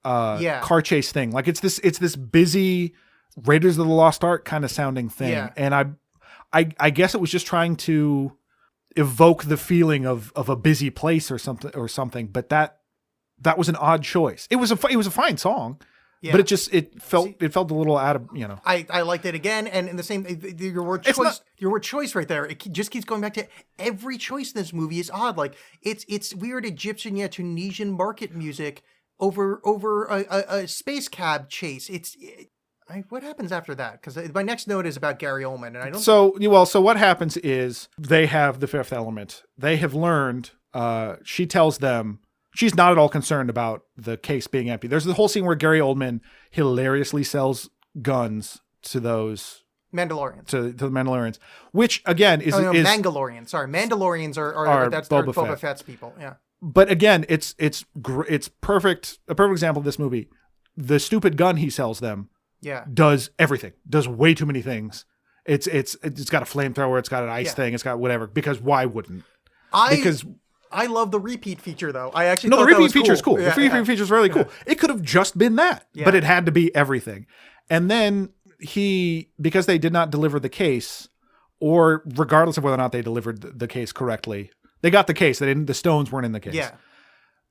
car chase thing. Like, it's this busy Raiders of the Lost Ark kind of sounding thing. Yeah. And I guess it was just trying to evoke the feeling of a busy place or something. But that was an odd choice. It was a fine song, but it felt a little out of, I liked it again, and in the same your word choice right there. It just keeps going back to every choice in this movie is odd. Like, it's weird Egyptian Tunisian market music over a space cab chase. What happens after that? Because my next note is about Gary Oldman, and I don't. So what happens is they have the fifth element. They have learned. She tells them she's not at all concerned about the case being empty. There's the whole scene where Gary Oldman hilariously sells guns to those Mandalorians. to the Mandalorians, which again is Mandalorians. Sorry, Mandalorians are that's Boba Fett's people. Yeah. But again, it's perfect. A perfect example of this movie. The stupid gun he sells them. Yeah. Does everything. Does way too many things. It's got a flamethrower. It's got an ice thing. It's got whatever. Because why wouldn't? I love the repeat feature though. I actually the repeat feature is cool. Yeah, the repeat feature is really cool. It could have just been that, but it had to be everything. And then because they did not deliver the case, or regardless of whether or not they delivered the case correctly, they got the case. The stones weren't in the case. Yeah.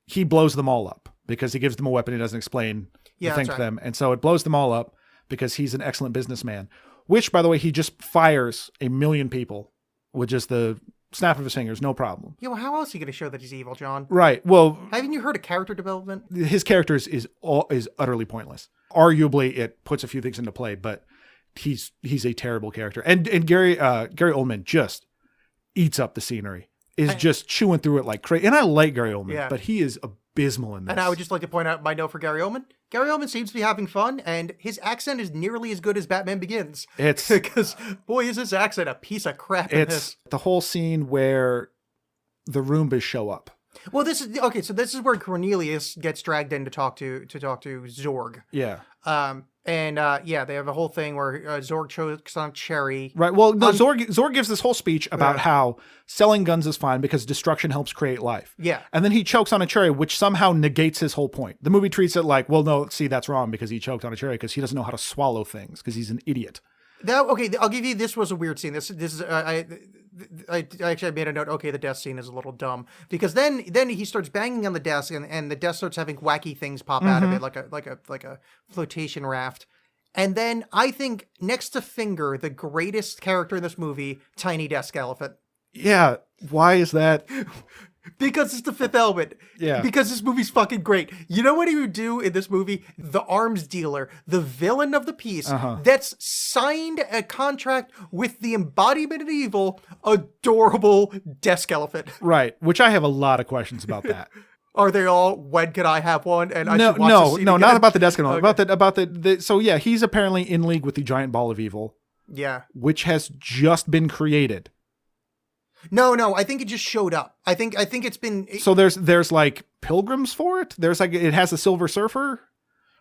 He blows them all up because he gives them a weapon. He doesn't explain the thing to them, and so it blows them all up because he's an excellent businessman. Which, by the way, he just fires 1 million people with just the snap of his fingers, no problem. Yeah, well, how else are you going to show that he's evil, John? Right. Well, haven't you heard of character development? His character is utterly pointless. Arguably, it puts a few things into play, but he's a terrible character. And Gary Oldman just eats up the scenery. Is just chewing through it like crazy. And I like Gary Oldman, but he is abysmal in this. And I would just like to point out my note for Gary Oldman. Gary Oldman seems to be having fun, and his accent is nearly as good as Batman Begins. It's because boy, is his accent a piece of crap. It's the whole scene where the Roombas show up. Well, this is okay. So this is where Cornelius gets dragged in to talk to Zorg. Yeah. They have a whole thing where Zorg chokes on Cherry. Right. Well, no, Zorg gives this whole speech about how selling guns is fine because destruction helps create life. Yeah. And then he chokes on a cherry, which somehow negates his whole point. The movie treats it like, well, no, see, that's wrong because he choked on a cherry because he doesn't know how to swallow things because he's an idiot. I'll give you. This was a weird scene. This is I actually made a note. Okay, the death scene is a little dumb because then he starts banging on the desk and the desk starts having wacky things pop out of it like a flotation raft. And then I think next to Finger, the greatest character in this movie, Tiny Desk Elephant. Yeah, why is that? Because it's the fifth element. Yeah. Because this movie's fucking great. You know what he would do in this movie? The arms dealer, the villain of the piece, that's signed a contract with the embodiment of evil, adorable desk elephant. Right. Which I have a lot of questions about that. Are they all, when can I have one? And no, not about the desk elephant. Okay. About the so yeah, he's apparently in league with the giant ball of evil. Yeah. Which has just been created. No, I think it just showed up. I think it's been. So there's like pilgrims for it. There's like it has a Silver Surfer.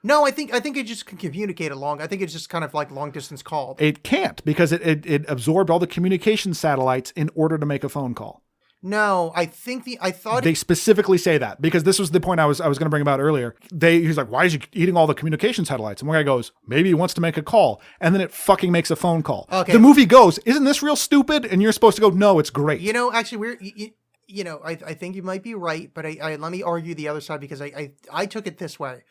No, I think it just can communicate along. I think it's just kind of like long distance call. It can't because it absorbed all the communication satellites in order to make a phone call. No, I thought they specifically say that because this was the point I was going to bring about earlier. He's like, why is he eating all the communication satellites? And one guy goes, maybe he wants to make a call, and then it fucking makes a phone call. Okay. The movie goes, isn't this real stupid? And you're supposed to go, no, it's great. You know, actually, I think you might be right, but I let me argue the other side because I took it this way.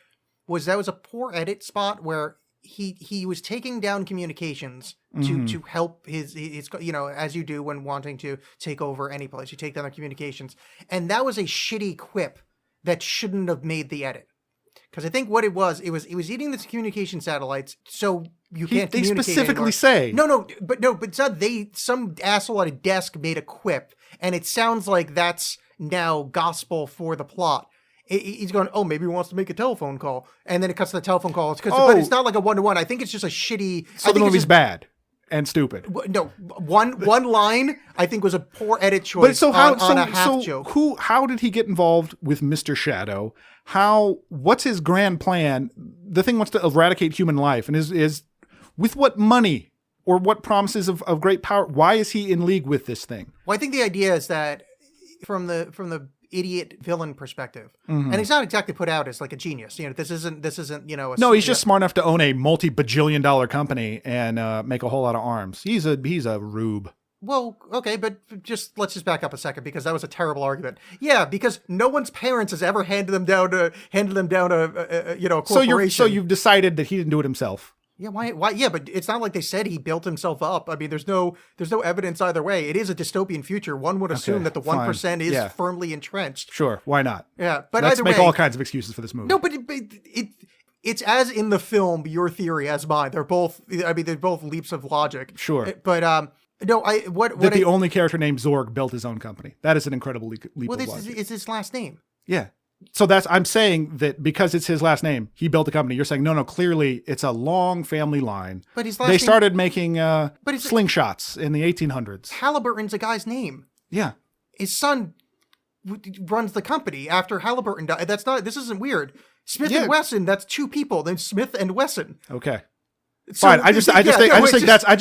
That was a poor edit spot where he was taking down communications to help his as you do when wanting to take over any place, you take down their communications, and that was a shitty quip that shouldn't have made the edit. Because I think what it was eating the communication satellites, so you can't. They communicate specifically anymore. say but it's not. Some asshole at a desk made a quip, and it sounds like that's now gospel for the plot. He's going, oh, maybe he wants to make a telephone call, and then it cuts to the telephone call. But it's not like a 1-to-1. I think it's just a shitty. So the movie's bad and stupid. No, one line I think was a poor edit choice. But so on a half joke. How did he get involved with Mr. Shadow? What's his grand plan? The thing wants to eradicate human life, and is with what money or what promises of great power? Why is he in league with this thing? Well, I think the idea is that from the idiot villain perspective, and he's not exactly put out as like a genius. This isn't he's just smart enough to own a multi-bajillion-dollar company and make a whole lot of arms. He's a rube. Well, okay, but let's just back up a second because that was a terrible argument. Yeah, because no one's parents has ever handed them down a corporation. So you've decided that he didn't do it himself. Yeah, why? Yeah, but it's not like they said he built himself up. I mean, there's no evidence either way. It is a dystopian future. One would assume that the 1% is firmly entrenched. Sure, why not? Yeah, but let's either make way, all kinds of excuses for this movie. No, but it's as in the film your theory as mine. They're both leaps of logic. Sure. But no, the only character named Zorg built his own company. That is an incredible leap of this logic. is his last name. Yeah. So I'm saying that because it's his last name, he built a company. You're saying, no, clearly it's a long family line. But his last they name, started making it's slingshots in the 1800s. Halliburton's a guy's name. Yeah. His son runs the company after Halliburton died. This isn't weird. Smith and Wesson, that's two people. Then Smith and Wesson. Okay. So, fine. I just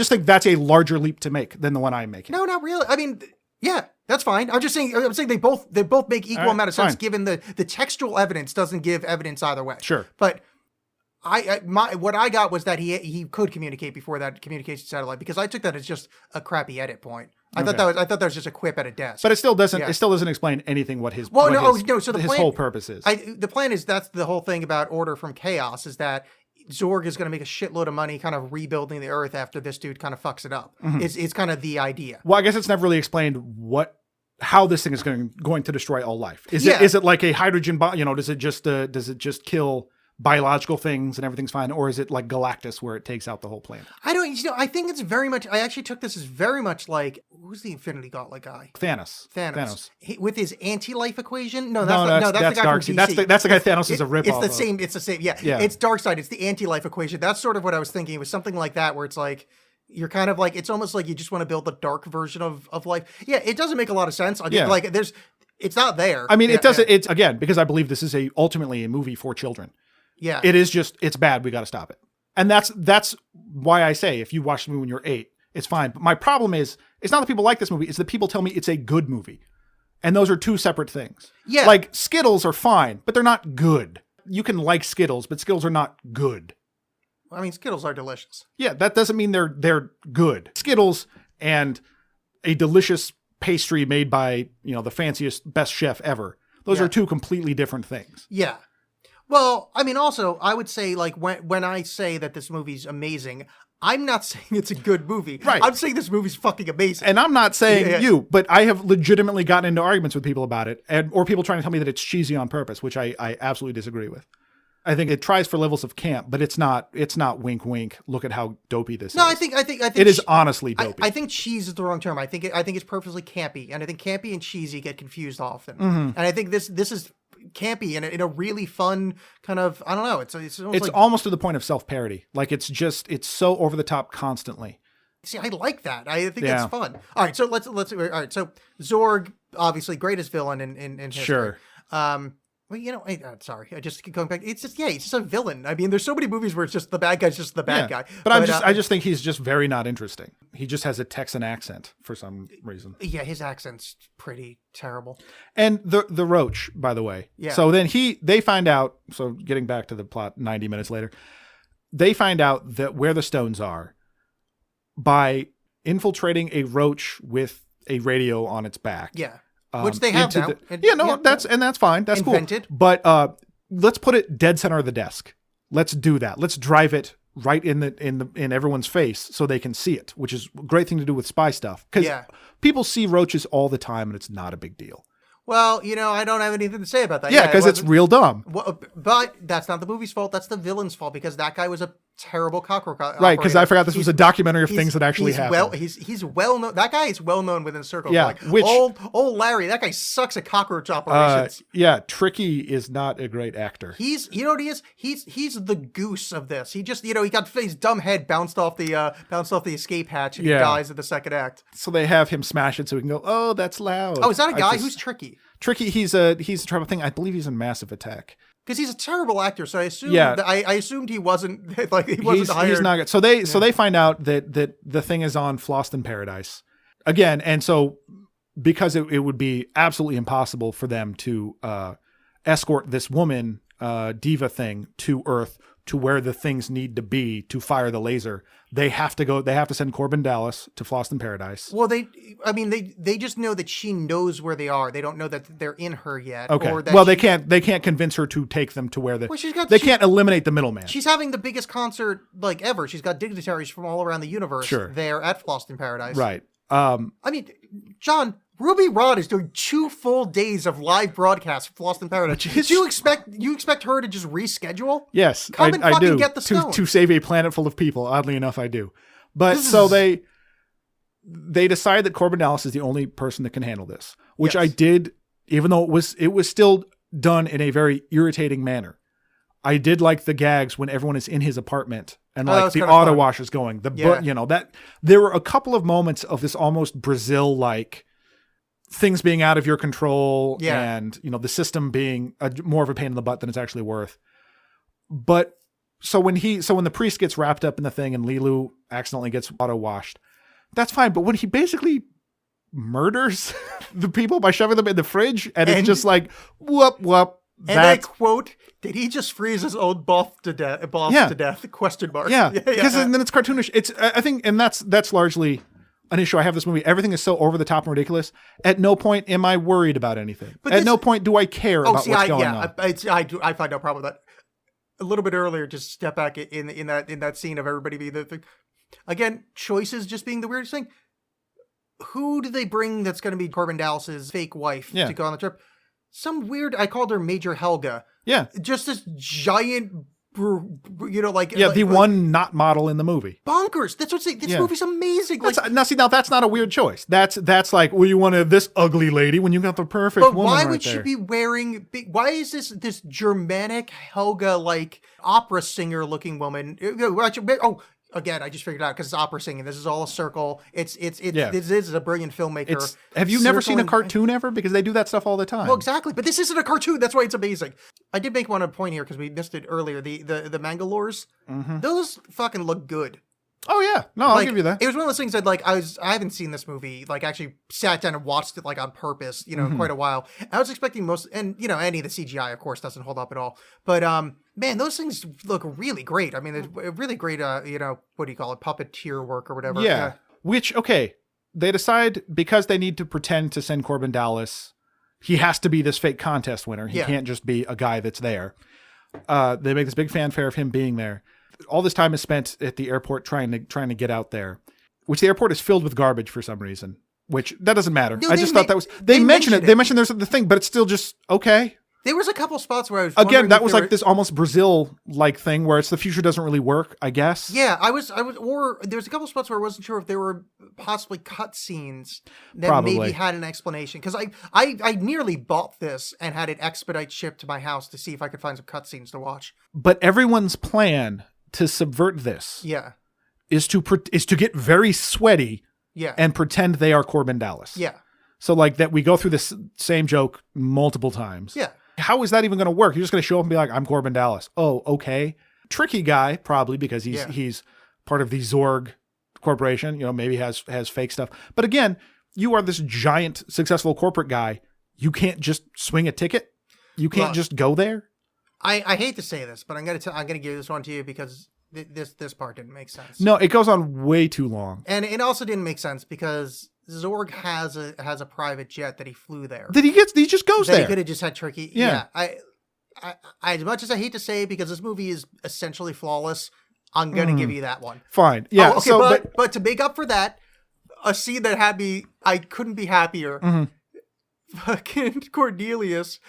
think that's a larger leap to make than the one I'm making. No, not really. I mean, yeah, that's fine. I'm saying they both make equal amount of sense, given the textual evidence doesn't give evidence either way. Sure. But what I got was that he could communicate before that communication satellite, because I took that as just a crappy edit point. I thought that was just a quip at a desk. But it still doesn't explain anything what his So his whole purpose is. The plan is, that's the whole thing about Order from Chaos, is that Zorg is going to make a shitload of money kind of rebuilding the Earth after this dude kind of fucks it up. Mm-hmm. It's kind of the idea. Well, I guess it's never really explained how this thing is going to destroy all life. Is it like a hydrogen bomb? Does it just kill biological things and everything's fine, or is it like Galactus where it takes out the whole planet? I think it's very much. I actually took this as very much like, who's the Infinity Gauntlet guy? Thanos. With his anti-life equation. That's the guy from DC. That's the guy Thanos is a ripoff. It's the same. It's the same. Yeah. It's Darkseid. It's the anti-life equation. That's sort of what I was thinking. It was something like that, where it's like, you're kind of like, it's almost like you just want to build the dark version of life. Yeah, it doesn't make a lot of sense. It's not there. I mean, it doesn't. It's, again, because I believe this is ultimately a movie for children. Yeah. It is just, it's bad. We got to stop it. And that's why I say, if you watch the movie when you're 8, it's fine. But my problem is, it's not that people like this movie. It's that people tell me it's a good movie. And those are two separate things. Yeah. Like, Skittles are fine, but they're not good. You can like Skittles, but Skittles are not good. I mean, Skittles are delicious. Yeah, that doesn't mean they're good. Skittles and a delicious pastry made by, the fanciest, best chef ever. Those are two completely different things. Yeah. Well, I mean, also, I would say, like, when I say that this movie's amazing, I'm not saying it's a good movie. Right. I'm saying this movie's fucking amazing. And I'm not saying you, but I have legitimately gotten into arguments with people about it, or people trying to tell me that it's cheesy on purpose, which I absolutely disagree with. I think it tries for levels of camp, but it's not wink wink. Look at how dopey this is. No, I think it is honestly dopey. I think cheese is the wrong term. I think it's purposely campy, and I think campy and cheesy get confused often. Mm-hmm. And I think this is campy in a really fun kind of, I don't know. It's almost to the point of self-parody. Like, it's so over the top constantly. See, I like that. I think that's fun. All right, so let's all right. So Zorg, obviously greatest villain in history. Sure. Well, sorry. I just keep going back. It's just a villain. I mean, there's so many movies where it's just the bad guy's just the bad guy. But I just think he's just very not interesting. He just has a Texan accent for some reason. Yeah, his accent's pretty terrible. And the Roach, by the way. Yeah. So then they find out, so getting back to the plot 90 minutes later, they find out that where the stones are by infiltrating a roach with a radio on its back. Yeah. Which they have now. That's fine. That's invented. Cool. But let's put it dead center of the desk. Let's do that. Let's drive it right in everyone's face so they can see it, which is a great thing to do with spy stuff. Because people see roaches all the time and it's not a big deal. Well, I don't have anything to say about that. Yeah, because it's real dumb. Well, but that's not the movie's fault. That's the villain's fault, because that guy was a terrible cockroach operator. Right, because I forgot this was a documentary of things that actually happened. He's well known. That guy is well known within circles. Yeah, like, old Larry. That guy sucks at cockroach operations. Tricky is not a great actor. He's what he is. He's the goose of this. He just he got his dumb head bounced off the escape hatch, and he dies in the second act. So they have him smash it so we can go, oh, that's loud. Oh, is that a guy who's Tricky? Tricky, he's a type of thing. I believe he's in Massive Attack. Because he's a terrible actor, so I assumed I assumed he wasn't hired. He's not good. So they find out that the thing is on Floston Paradise again, and so because it would be absolutely impossible for them to escort this woman diva thing to Earth to where the things need to be to fire the laser. They have to send Corbin Dallas to Floston Paradise. Well, they just know that she knows where they are. They don't know that they're in her yet. Okay. Or that well, they can't convince her to take them to where they can't eliminate the middleman. She's having the biggest concert like ever. She's got dignitaries from all around the universe there at Floston Paradise. Right. I mean, John, Ruby Rod is doing 2 full days of live broadcasts for Lost in Paradise. Do you expect her to just reschedule? Yes, Come and I fucking do. get the stone. To save a planet full of people. Oddly enough, I do. But they decide that Corbin Dallas is the only person that can handle this, which Yes. I did, even though it was still done in a very irritating manner. I did like the gags when everyone is in his apartment and that like was the kinda auto fun. wash is going. Yeah. That there were a couple of moments of this almost Brazil like things being out of your control Yeah. and the system being more of a pain in the butt than it's actually worth. But so when the priest gets wrapped up in the thing and Lilu accidentally gets auto washed, that's fine. But when he basically murders the people by shoving them in the fridge and it's just like whoop whoop. And I quote, did he just freeze his own boss to death? Question mark. Yeah, because then it's cartoonish. It's I think, and that's largely an issue I have with this movie. Everything is so over the top and ridiculous. At no point am I worried about anything. At no point do I care about what's going on. I find no problem with that. A little bit earlier, just step back in that scene of everybody being the thing. Again, choices just being the weirdest thing. Who do they bring that's going to be Corbin Dallas's fake wife to go on the trip? Some weird, I called her Major Helga. Yeah. Just this giant, the one not model in the movie. Bonkers. That's what I'm saying. This movie's amazing. Now that's not a weird choice. That's like, well, you wanted this ugly lady when you got the perfect woman. But why would she be wearing, why is this Germanic Helga, like opera singer looking woman? Oh, again, I just figured out because it's opera singing. This is all a circle. This is a brilliant filmmaker. Have you never seen a cartoon ever? Because they do that stuff all the time. Well, exactly. But this isn't a cartoon. That's why it's amazing. I did make one point here because we missed it earlier. The Mangalores, those fucking look good. Oh yeah, no, I'll give you that. It was one of those things that I haven't seen this movie, actually sat down and watched it on purpose, in quite a while. I was expecting any of the CGI, of course, doesn't hold up at all. But man, those things look really great. I mean, it's really great. What do you call it? Puppeteer work or whatever. Yeah. Which they decide because they need to pretend to send Corbin Dallas, he has to be this fake contest winner. He can't just be a guy that's there. They make this big fanfare of him being there. All this time is spent at the airport trying to get out there, which the airport is filled with garbage for some reason, which that doesn't matter. No, I just thought that was, they mentioned it. They mentioned there's the thing, but it's still just okay. There was a couple spots where I was again, that was like this almost Brazil-like thing where it's the future doesn't really work, I guess. Yeah, or there was a couple spots where I wasn't sure if there were possibly cut scenes that maybe had an explanation. Because I nearly bought this and had it expedite shipped to my house to see if I could find some cut scenes to watch. But everyone's plan to subvert this is to get very sweaty and pretend they are Corbin Dallas. Yeah. So like that we go through this same joke multiple times. Yeah. How is that even going to work? You're just going to show up and be like, I'm Corbin Dallas. Oh, okay. Tricky guy, probably because he's part of the Zorg corporation, maybe has fake stuff. But again, you are this giant successful corporate guy. You can't just swing a ticket. You can't just go there. I hate to say this, but I'm gonna give this one to you because this part didn't make sense. No, it goes on way too long, and it also didn't make sense because Zorg has a private jet that he flew there. That he just goes there. He could have just had Tricky. Yeah. I as much as I hate to say it because this movie is essentially flawless, I'm gonna give you that one. Fine. Yeah. Oh, okay, but to make up for that, a scene that had me, I couldn't be happier. Fucking Cornelius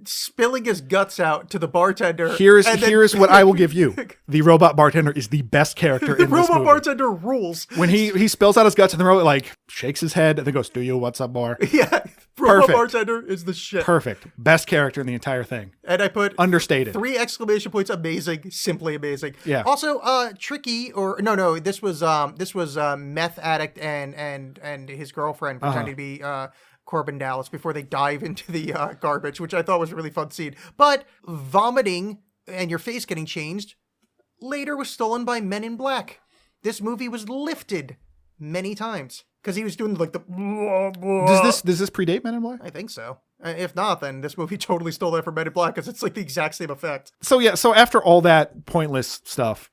spilling his guts out to the bartender. Here's what I will give you. The robot bartender is the best character in this movie. The robot bartender rules. When he spills out his guts and the robot shakes his head and then goes, "Do you want some more?" Yeah. Robot bartender is the shit. Perfect. Best character in the entire thing. And I put understated 3 exclamation points. Amazing. Simply amazing. Yeah. Also, Tricky this was meth addict and his girlfriend pretending to be Corbin Dallas before they dive into the garbage, which I thought was a really fun scene. But vomiting and your face getting changed later was stolen by Men in Black. This movie was lifted many times because he was doing the. Does this predate Men in Black? I think so. If not, then this movie totally stole that from Men in Black because it's the exact same effect. So after all that pointless stuff,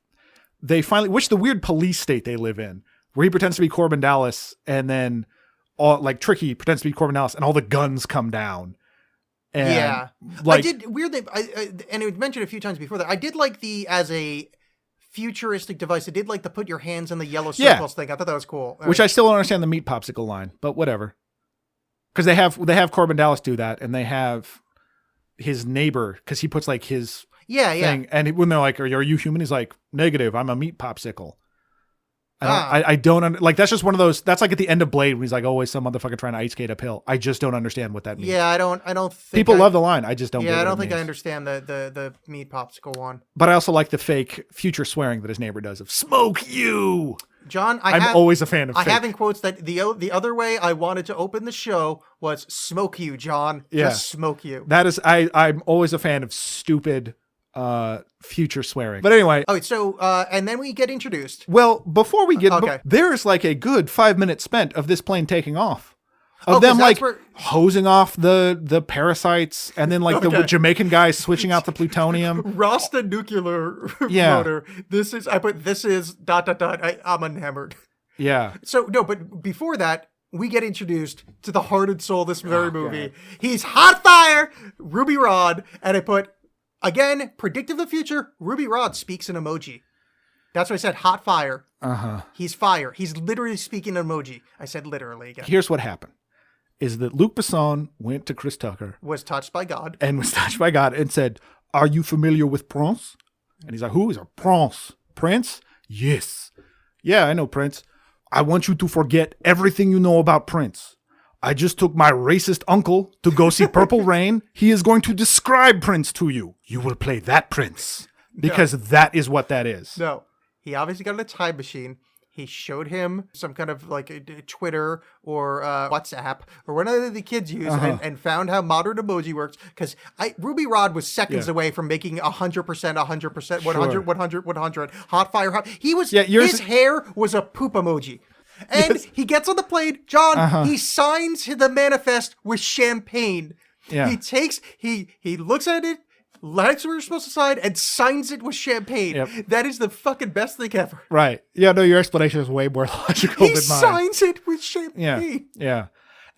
they finally, which the weird police state they live in, where he pretends to be Corbin Dallas and then. Tricky pretends to be Corbin Dallas and all the guns come down. And I did weirdly, and it was mentioned a few times before that. I did like as a futuristic device. I did like the put your hands in the yellow circles thing. I thought that was cool. Which I still don't understand the meat popsicle line, but whatever. Because they have Corbin Dallas do that, and they have his neighbor, because he puts like his thing, and when they're like, "Are you human?" He's like, "Negative, I'm a meat popsicle." I don't like, that's just one of those, that's like at the end of Blade when he's like, always some motherfucker trying to ice skate uphill. I just don't understand what that means. Yeah, I don't think people love the line. I just don't get Yeah, what I don't it think I means. understand the meat popsicle one. But I also like the fake future swearing that his neighbor does of "smoke you." John, I'm always a fan of I fake. have in quotes that the other way I wanted to open the show was "smoke you, John." Yeah. Just smoke you. That is, I'm always a fan of stupid future swearing. But anyway. Okay, so and then we get introduced. Well, before we get, Okay. there's like a good 5 minutes spent of this plane taking off. Of 'Cause them that's like where- hosing off the parasites, and then like the Okay. Jamaican guys switching out the plutonium. Rasta nuclear Yeah. motor. This is I'm unhammered. Yeah. So no, but before that, we get introduced to the heart and soul of this very movie. He's hot fire, Ruby Rod, and I put again predictive of the future. Ruby Rod speaks in emoji. That's what I said. Hot fire. He's fire. He's literally speaking in emoji. I said literally again. Here's what happened: is that Luc Besson went to Chris Tucker Was touched by God. and was touched by God and said, "Are you familiar with Prince?" And he's like, "Who is a Prince? Prince? Yes. Yeah, I know Prince. I want you to forget everything you know about Prince. I just took my racist uncle to go see Purple Rain. He is going to describe Prince to you. You will play that Prince." Because that is what that is. No, he obviously got a time machine. He showed him some kind of like a Twitter or WhatsApp or whatever the kids use and found how modern emoji works. Because Ruby Rod was seconds away from making 100%, 100%, 100, 100, 100. Hot fire. He was, his hair was a poop emoji. And he gets on the plane, John, he signs the manifest with champagne. Yeah. He looks at it, likes what we're supposed to sign, and signs it with champagne. Yep. That is the fucking best thing ever. Right. Yeah, no, your explanation is way more logical He than mine. signs it with Yeah. champagne. Yeah.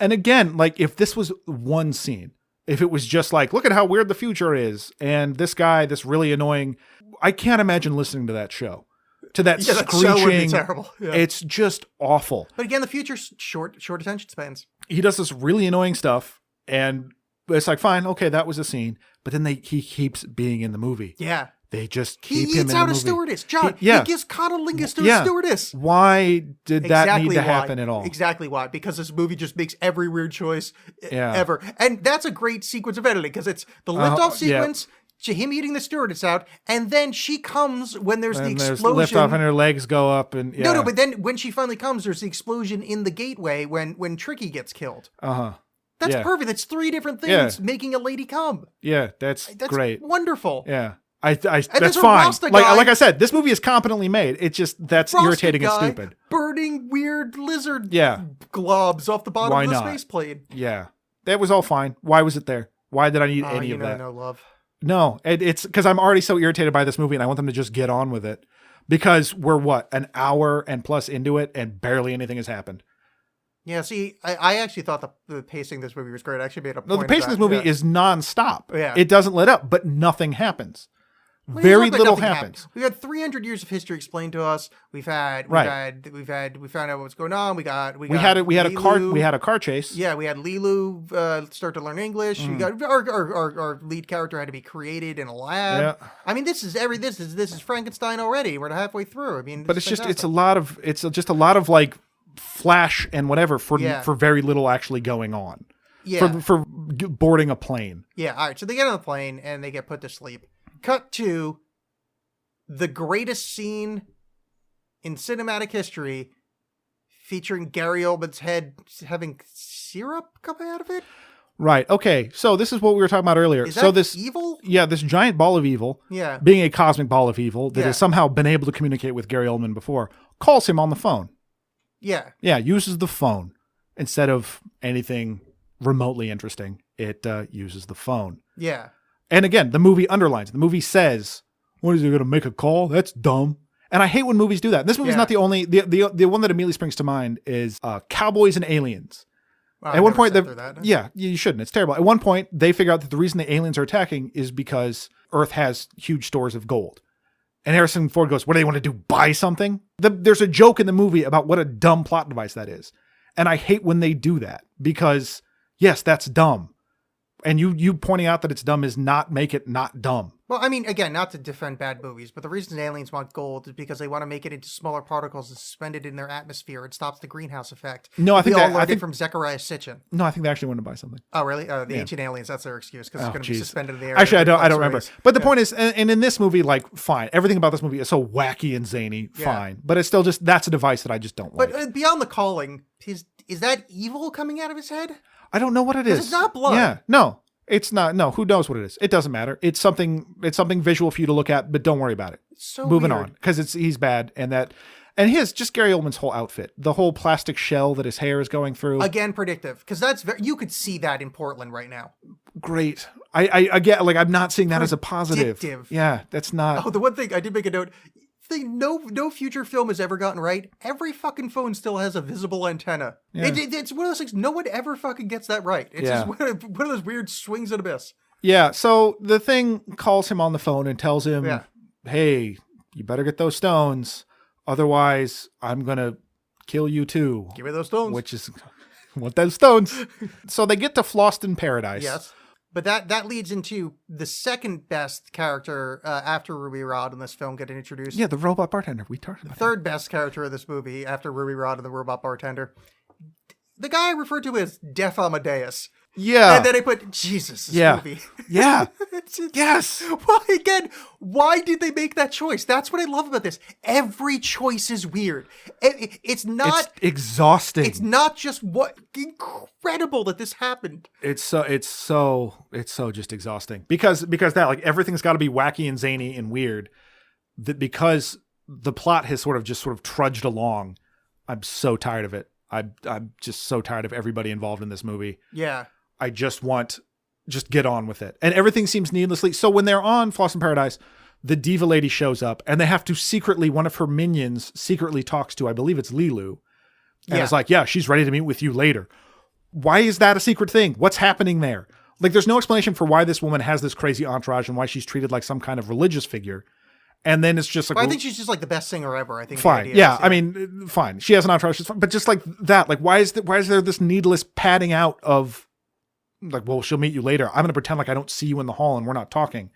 And again, like if this was one scene, if it was just like, look at how weird the future is, and this guy, this really annoying, I can't imagine listening to that show. To that Yeah, screeching. that show would be terrible. Yeah. It's just awful. But again, the future's short attention spans. He does this really annoying stuff, and it's like, fine, okay, that was a scene. But then he keeps being in the movie. Yeah. They just He keep him in eats the out a movie. stewardess. John, he gives conolingus to a stewardess. Why did that need to why. happen at all? Exactly why. Because this movie just makes every weird choice Yeah. ever. And that's a great sequence of editing because it's the liftoff sequence, to him eating the stewardess out, and then she comes when there's the And explosion. there's lift off and her legs go up and No, but then when she finally comes, there's the explosion in the gateway when Tricky gets killed. That's Yeah. perfect. That's three different things making a lady come. Yeah, that's great. Wonderful. Yeah. that's there's a fine. Rasta guy- Like I said, this movie is competently made. It's just that's Frosted irritating and guy stupid. Burning weird lizard Yeah. globs off the bottom Why of the not? space plane. Yeah. That was all fine. Why was it there? Why did I need any of that? No love. No, it's because I'm already so irritated by this movie and I want them to just get on with it. Because we're an hour and plus into it and barely anything has happened. Yeah, see, I actually thought the pacing of this movie was great. I actually made a point No, the pacing of this movie is nonstop. Yeah. It doesn't let up, but nothing happens. Well, Very it's not like little nothing happens. We've had 300 years of history explained to us. We found out what's going on. We had a car chase. Yeah, we had Lilu start to learn English. We got our lead character had to be created in a lab. Yeah. I mean, this is Frankenstein already. We're halfway through. I mean, But it's just a lot of like flash and whatever for very little actually going on. Yeah. For boarding a plane. Yeah. All right. So they get on the plane and they get put to sleep. Cut to the greatest scene in cinematic history, featuring Gary Oldman's head having syrup coming out of it. Right. Okay. So this is what we were talking about earlier. Is that this evil? Yeah, this giant ball of evil. Yeah. Being a cosmic ball of evil that Yeah. has somehow been able to communicate with Gary Oldman before, calls him on the phone. Yeah. Yeah, uses the phone instead of anything remotely interesting. It uses the phone. Yeah. And again, the movie underlines. The movie says, "What is he going to make a call? That's dumb." And I hate when movies do that. This movie's not the only. The one that immediately springs to mind is Cowboys and Aliens. Well, At one point, that. yeah, you shouldn't. It's terrible. At one point, they figure out that the reason the aliens are attacking is because Earth has huge stores of gold. And Harrison Ford goes, "What do they want to do? Buy something?" There's a joke in the movie about what a dumb plot device that is. And I hate when they do that because yes, that's dumb. And you pointing out that it's dumb is not make it not dumb. Well, I mean, again, not to defend bad movies, but the reason aliens want gold is because they want to make it into smaller particles and suspend it in their atmosphere. It stops the greenhouse effect. No, I think we all that- learned I think- it from Zechariah Sitchin. No, I think they actually want to buy something. Oh, really? The ancient aliens. That's their excuse because it's going to be geez. suspended in the air. Actually, I every don't Fox remember. release. But the point is, and in this movie, like, fine, everything about this movie is so wacky and zany, Yeah. fine. But it's still just that's a device that I just don't But like. beyond the calling, is that evil coming out of his head? I don't know what it is. it's not blood. Yeah, no, it's not. No, who knows what it is? It doesn't matter. It's something visual for you to look at, but don't worry about it. It's so Moving weird. on, because he's bad, and his just Gary Oldman's whole outfit, the whole plastic shell that his hair is going through. Again, predictive, because you could see that in Portland right now. Great. I get, like, I'm not seeing that as a positive. Predictive. Yeah, that's not. Oh, the one thing I did make a note. No future film has ever gotten right. Every fucking phone still has a visible antenna. Yeah. It's one of those things. No one ever fucking gets that right. It's Yeah. just one of those weird swings and abyss. Yeah, so the thing calls him on the phone and tells him, Yeah. hey, you better get those stones. Otherwise, I'm going to kill you too. Give me those stones. Which is, want those stones. So they get to Floston Paradise. Yes. But that leads into the second best character after Ruby Rod in this film getting introduced. Yeah, the robot bartender. We talked about Third best character of this movie after Ruby Rod and the robot bartender. The guy I referred to as Deaf Amadeus. Yeah. And then I put, Jesus, this Yeah. movie. Yeah. It's just- Yes. Well, again, why did they make that choice? That's what I love about this. Every choice is weird. It's not. It's exhausting. It's not just what incredible that this happened. It's so just exhausting because that, like, everything's got to be wacky and zany and weird. That because the plot has sort of trudged along. I'm so tired of it. I'm just so tired of everybody involved in this movie. Yeah. I just get on with it. And everything seems needlessly. So when they're on Flossin Paradise, the diva lady shows up and they have to secretly, one of her minions secretly talks to, I believe it's Lilu. And Yeah. it's like, yeah, she's ready to meet with you later. Why is that a secret thing? What's happening there? Like, there's no explanation for why this woman has this crazy entourage and why she's treated like some kind of religious figure. And then it's just like, Well, I think she's just like the best singer ever. I think. the fine. idea Yeah. is, I mean, fine. She has an entourage. She's fine. But just like that, like, why is there this needless padding out of, like, well, she'll meet you later. I'm going to pretend like I don't see you in the hall and we're not talking.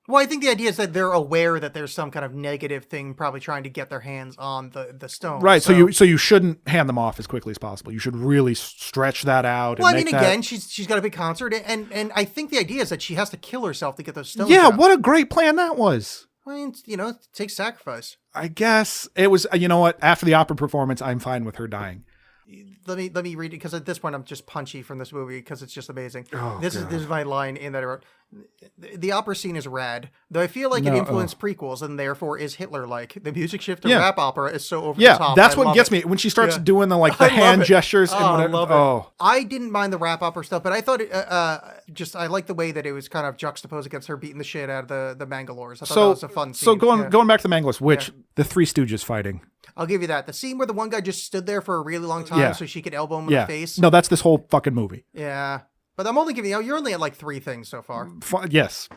Well, I think the idea is that they're aware that there's some kind of negative thing probably trying to get their hands on the stone. Right. So you shouldn't hand them off as quickly as possible. You should really stretch that out. Well, I and mean, make that- again, she's got a big concert, and I think the idea is that she has to kill herself to get those stones. Yeah. out. What a great plan that was. I mean, it takes sacrifice. I guess it was, you know what? After the opera performance, I'm fine with her dying. Let me read it because at this point I'm just punchy from this movie because it's just amazing. Oh, this is my line in that I wrote. The opera scene is rad, though I feel like it No, influenced prequels and therefore is Hitler-like. The music shift to Yeah. rap opera is so over Yeah, the top. that's I what love gets it. me when she starts Yeah. doing the I love hand it. gestures and I whatever. love it. Oh, I didn't mind the rap opera stuff, but I thought I like the way that it was kind of juxtaposed against her beating the shit out of the Mangalores. I thought that was a fun scene. So going Yeah. going back to the Manglers, which the Three Stooges fighting. I'll give you that. The scene where the one guy just stood there for a really long time Yeah. so she could elbow him in Yeah, the face. no, that's this whole fucking movie. Yeah. But I'm only giving you're only at like 3 things so far. Yes,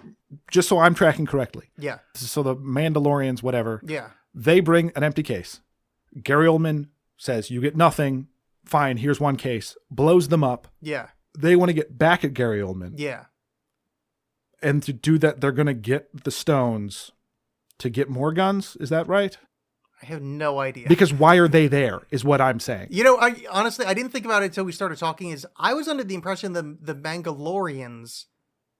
just so I'm tracking correctly. Yeah. So the Mandalorians, whatever, Yeah. they bring an empty case. Gary Oldman says, "You get nothing. Fine, here's one case." Blows them up. Yeah. They want to get back at Gary Oldman, Yeah. and to do that, they're going to get the stones to get more guns. Is that right? I have no idea. Because why are they there? Is what I'm saying. I honestly I didn't think about it until we started talking. I was under the impression the Mangalorians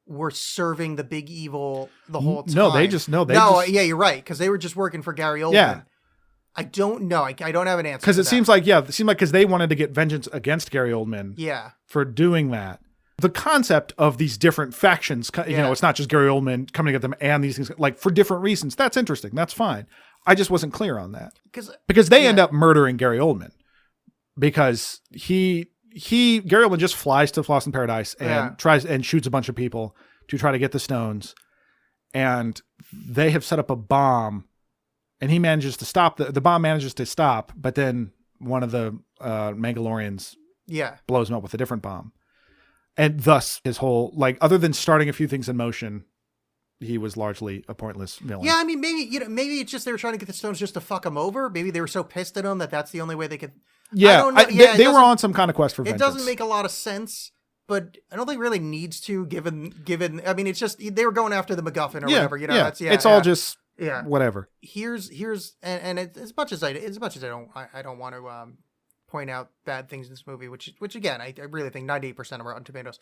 were serving the big evil the whole time. No, yeah, you're right, because they were just working for Gary Oldman. Yeah. I don't know. I don't have an answer. Because to it that. seems like because they wanted to get vengeance against Gary Oldman Yeah. for doing that. The concept of these different factions, Yeah. it's not just Gary Oldman coming to get them and these things, like, for different reasons. That's interesting. That's fine. I just wasn't clear on that. Because they end up murdering Gary Oldman. Because Gary Oldman just flies to Flossin Paradise and tries and shoots a bunch of people to try to get the stones. And they have set up a bomb, and he manages to stop the bomb manages to stop, but then one of the Mangalorians blows him up with a different bomb. And thus his whole, like, other than starting a few things in motion, he was largely a pointless villain. Yeah, I mean, maybe it's just they were trying to get the stones just to fuck him over. Maybe they were so pissed at him that that's the only way they could. Yeah, I don't know. they were on some kind of quest for vengeance. It doesn't make a lot of sense. but I don't think it really needs to. Given, I mean, it's just they were going after the MacGuffin or whatever. You know, yeah. that's It's all just whatever. Here's and as much as I don't want to point out bad things in this movie, which again I really think 98% of Rotten Tomatoes.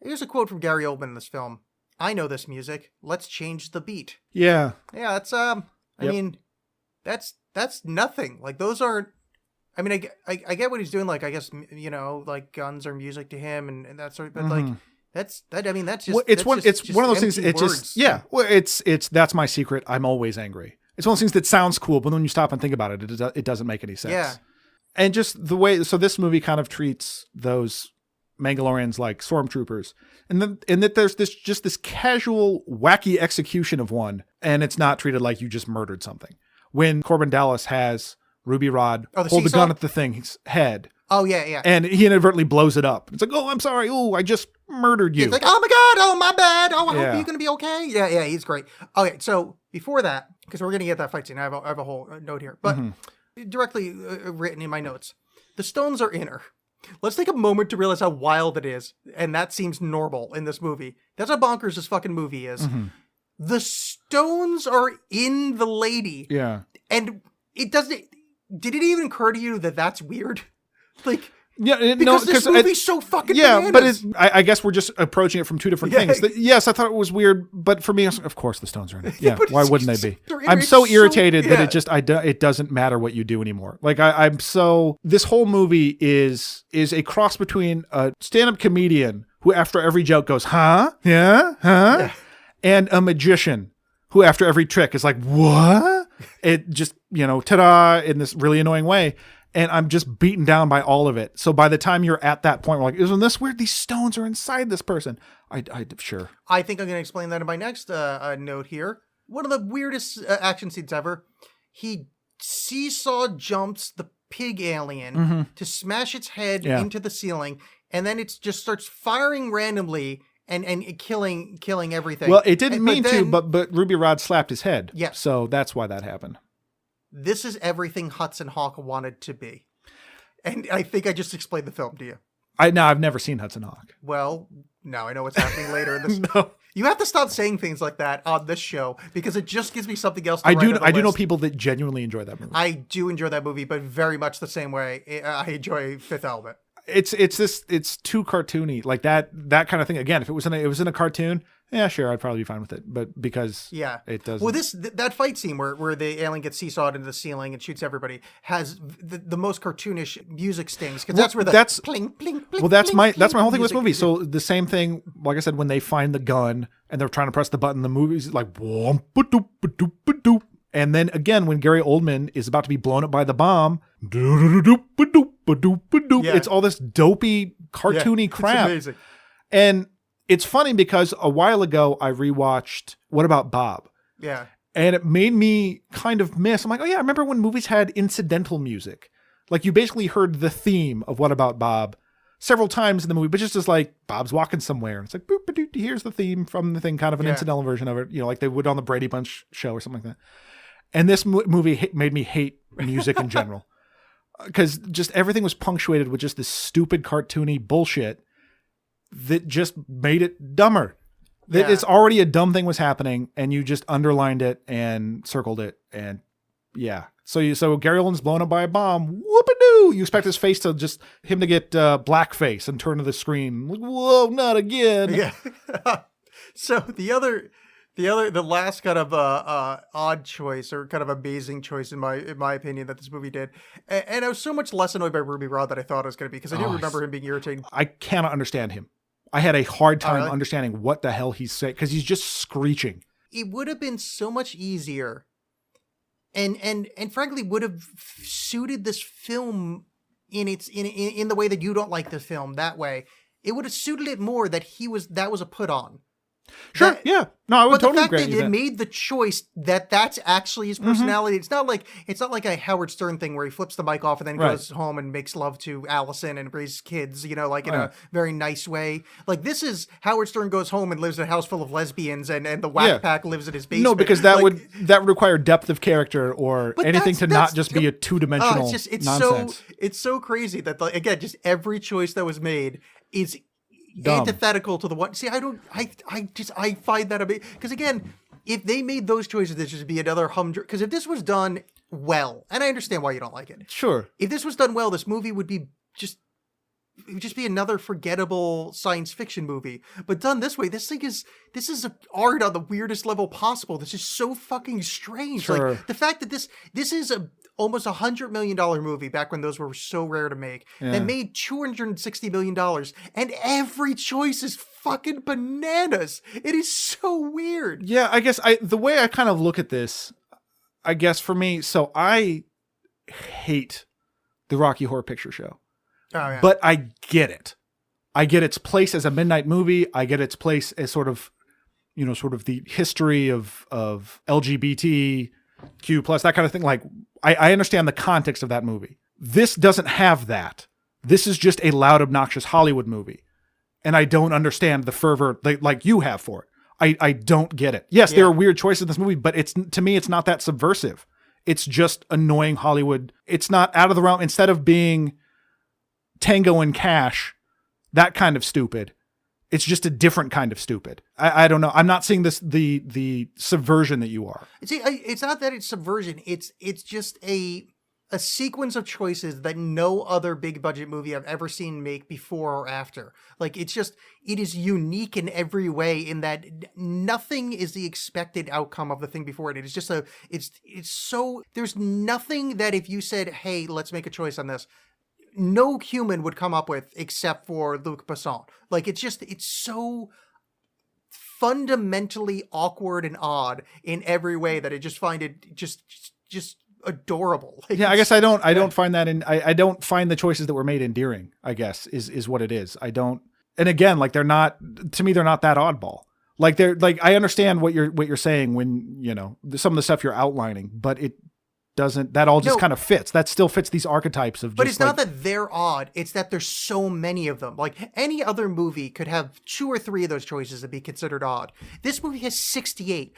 Here's a quote from Gary Oldman in this film. I know this music. Let's change the beat. Yeah. Yeah, that's I mean, that's nothing. Like those aren't. I mean, I get what he's doing. Like I guess you know, like guns are music to him and that sort. But like that's that. I mean, that's just. Well, it's one of those things. empty It's words. just Well, it's that's my secret. I'm always angry. It's one of those things that sounds cool, but when you stop and think about it, it doesn't make any sense. Yeah. And just the way. So this movie kind of treats those Mandalorians like stormtroopers, and that there's this casual wacky execution of one, and it's not treated like you just murdered something. When Corbin Dallas has Ruby Rod hold the gun at the thing's head. Oh yeah. And he inadvertently blows it up. It's like, oh, I'm sorry. Oh, I just murdered you. He's like, oh my god, oh my bad. Oh, I hope you're gonna be okay. Yeah, he's great. Okay, so before that, because we're gonna get that fight scene, I have a whole note here, but directly written in my notes, the stones are inner. Let's take a moment to realize how wild it is, and that seems normal in this movie. That's how bonkers this fucking movie is. The stones are in the lady. Yeah. And it doesn't. Did it even occur to you that that's weird? Like, because this movie's so fucking bananas. but I guess we're just approaching it from two different things. Yes, I thought it was weird, but for me, of course, the stones are in it. Yeah, why wouldn't they be? I'm so irritated that it doesn't matter what you do anymore. Like I'm so. This whole movie is a cross between a stand-up comedian who, after every joke, goes, "Huh? Yeah, huh?" Yeah. And a magician who, after every trick, is like, "What?" It just ta-da, in this really annoying way. And I'm just beaten down by all of it. So by the time you're at that point, we're like, isn't this weird? These stones are inside this person. Sure. I think I'm going to explain that in my next note here. One of the weirdest action scenes ever. He seesaw jumps the pig alien to smash its head into the ceiling. And then it just starts firing randomly and killing everything. Well, it didn't mean to, but Ruby Rod slapped his head. Yeah. So that's why that happened. This is everything Hudson Hawk wanted to be. And I think I just explained the film to you. I've never seen Hudson Hawk. Well, now I know what's happening later in this. No. You have to stop saying things like that on this show because it just gives me something else to I write do know people that genuinely enjoy that movie. I do enjoy that movie, but very much the same way I enjoy Fifth Element. It's too cartoony, like that kind of thing. Again, if it was in a cartoon, yeah, sure, I'd probably be fine with it. But because it doesn't. Well, that fight scene where the alien gets seesawed into the ceiling and shoots everybody has the most cartoonish music stings because that's where the pling pling pling. Well, that's my whole thing with music. this movie. So the same thing, like I said, when they find the gun and they're trying to press the button, the movie's like whoom, ba-doop, ba-doop, ba-doop. And then again, when Gary Oldman is about to be blown up by the bomb, it's all this dopey, cartoony crap. It's amazing. And it's funny because a while ago I rewatched What About Bob? Yeah. And it made me kind of miss. I'm like, oh yeah, I remember when movies had incidental music. Like you basically heard the theme of What About Bob several times in the movie, but just as like Bob's walking somewhere. And it's like, boop, ba-doop, here's the theme from the thing, kind of an incidental version of it, like they would on the Brady Bunch show or something like that. And this movie made me hate music in general because just everything was punctuated with just this stupid cartoony bullshit that just made it dumber. That it's already a dumb thing was happening and you just underlined it and circled it. And so Gary Oldman's blown up by a bomb. Whoop-a-doo! You expect his face to him to get blackface and turn to the screen. Like, whoa, not again. Yeah. So the last kind of odd choice or kind of amazing choice in my opinion that this movie did, and I was so much less annoyed by Ruby Rod than I thought I was going to be because I do remember him being irritating. I cannot understand him. I had a hard time understanding what the hell he's saying because he's just screeching. It would have been so much easier, and frankly would have suited this film in the way that you don't like the film. That way, it would have suited it more that that was a put on. Sure. Yeah. No, I would totally agree. But the fact that it made the choice that's actually his personality. It's not like a Howard Stern thing where he flips the mic off and then goes home and makes love to Allison and raises kids, in a very nice way. Like this is Howard Stern goes home and lives in a house full of lesbians and the Whack Pack lives in his basement. No, because that would require depth of character or anything to not just be a two-dimensional nonsense. It's so crazy that again, just every choice that was made is dumb. antithetical to the one. See, I find that amazing. Because again, if they made those choices, this would be another humdrum. Because if this was done well, and I understand why you don't like it. Sure. If this was done well, this movie would be it would just be another forgettable science fiction movie. But done this way, this is art on the weirdest level possible. This is so fucking strange. Sure. Like the fact that this is almost $100 million movie back when those were so rare to make, that made $260 million, and every choice is fucking bananas. It is so weird. Yeah, I guess the way I kind of look at this, I guess for me, so I hate the Rocky Horror Picture Show. Oh, yeah. But I get it. I get its place as a midnight movie. I get its place as sort of the history of LGBTQ plus, that kind of thing. Like, I understand the context of that movie. This doesn't have that. This is just a loud, obnoxious Hollywood movie. And I don't understand the fervor like you have for it. I don't get it. Yes, there are weird choices in this movie, but to me, it's not that subversive. It's just annoying Hollywood. It's not out of the realm. Instead of being Tango and Cash, that kind of stupid, it's just a different kind of stupid. I don't know. I'm not seeing this the subversion that you are. See, it's not that it's subversion. It's just a sequence of choices that no other big budget movie I've ever seen make before or after. Like, it is unique in every way, in that nothing is the expected outcome of the thing before it. It's just it's so, there's nothing that if you said, hey, let's make a choice on this, no human would come up with except for Luc Besson. Like, it's so fundamentally awkward and odd in every way that I just find it just adorable. Like, yeah, I guess I don't find that I don't find the choices that were made endearing, I guess, is what it is. I don't, and again, like, they're not, to me, they're not that oddball. Like, they're like, I understand what you're saying when, some of the stuff you're outlining, but it doesn't, that all just kind of fits. That still fits these archetypes of just, but it's not that they're odd, it's that there's so many of them. Like, any other movie could have 2 or 3 of those choices that be considered odd. This movie has 68.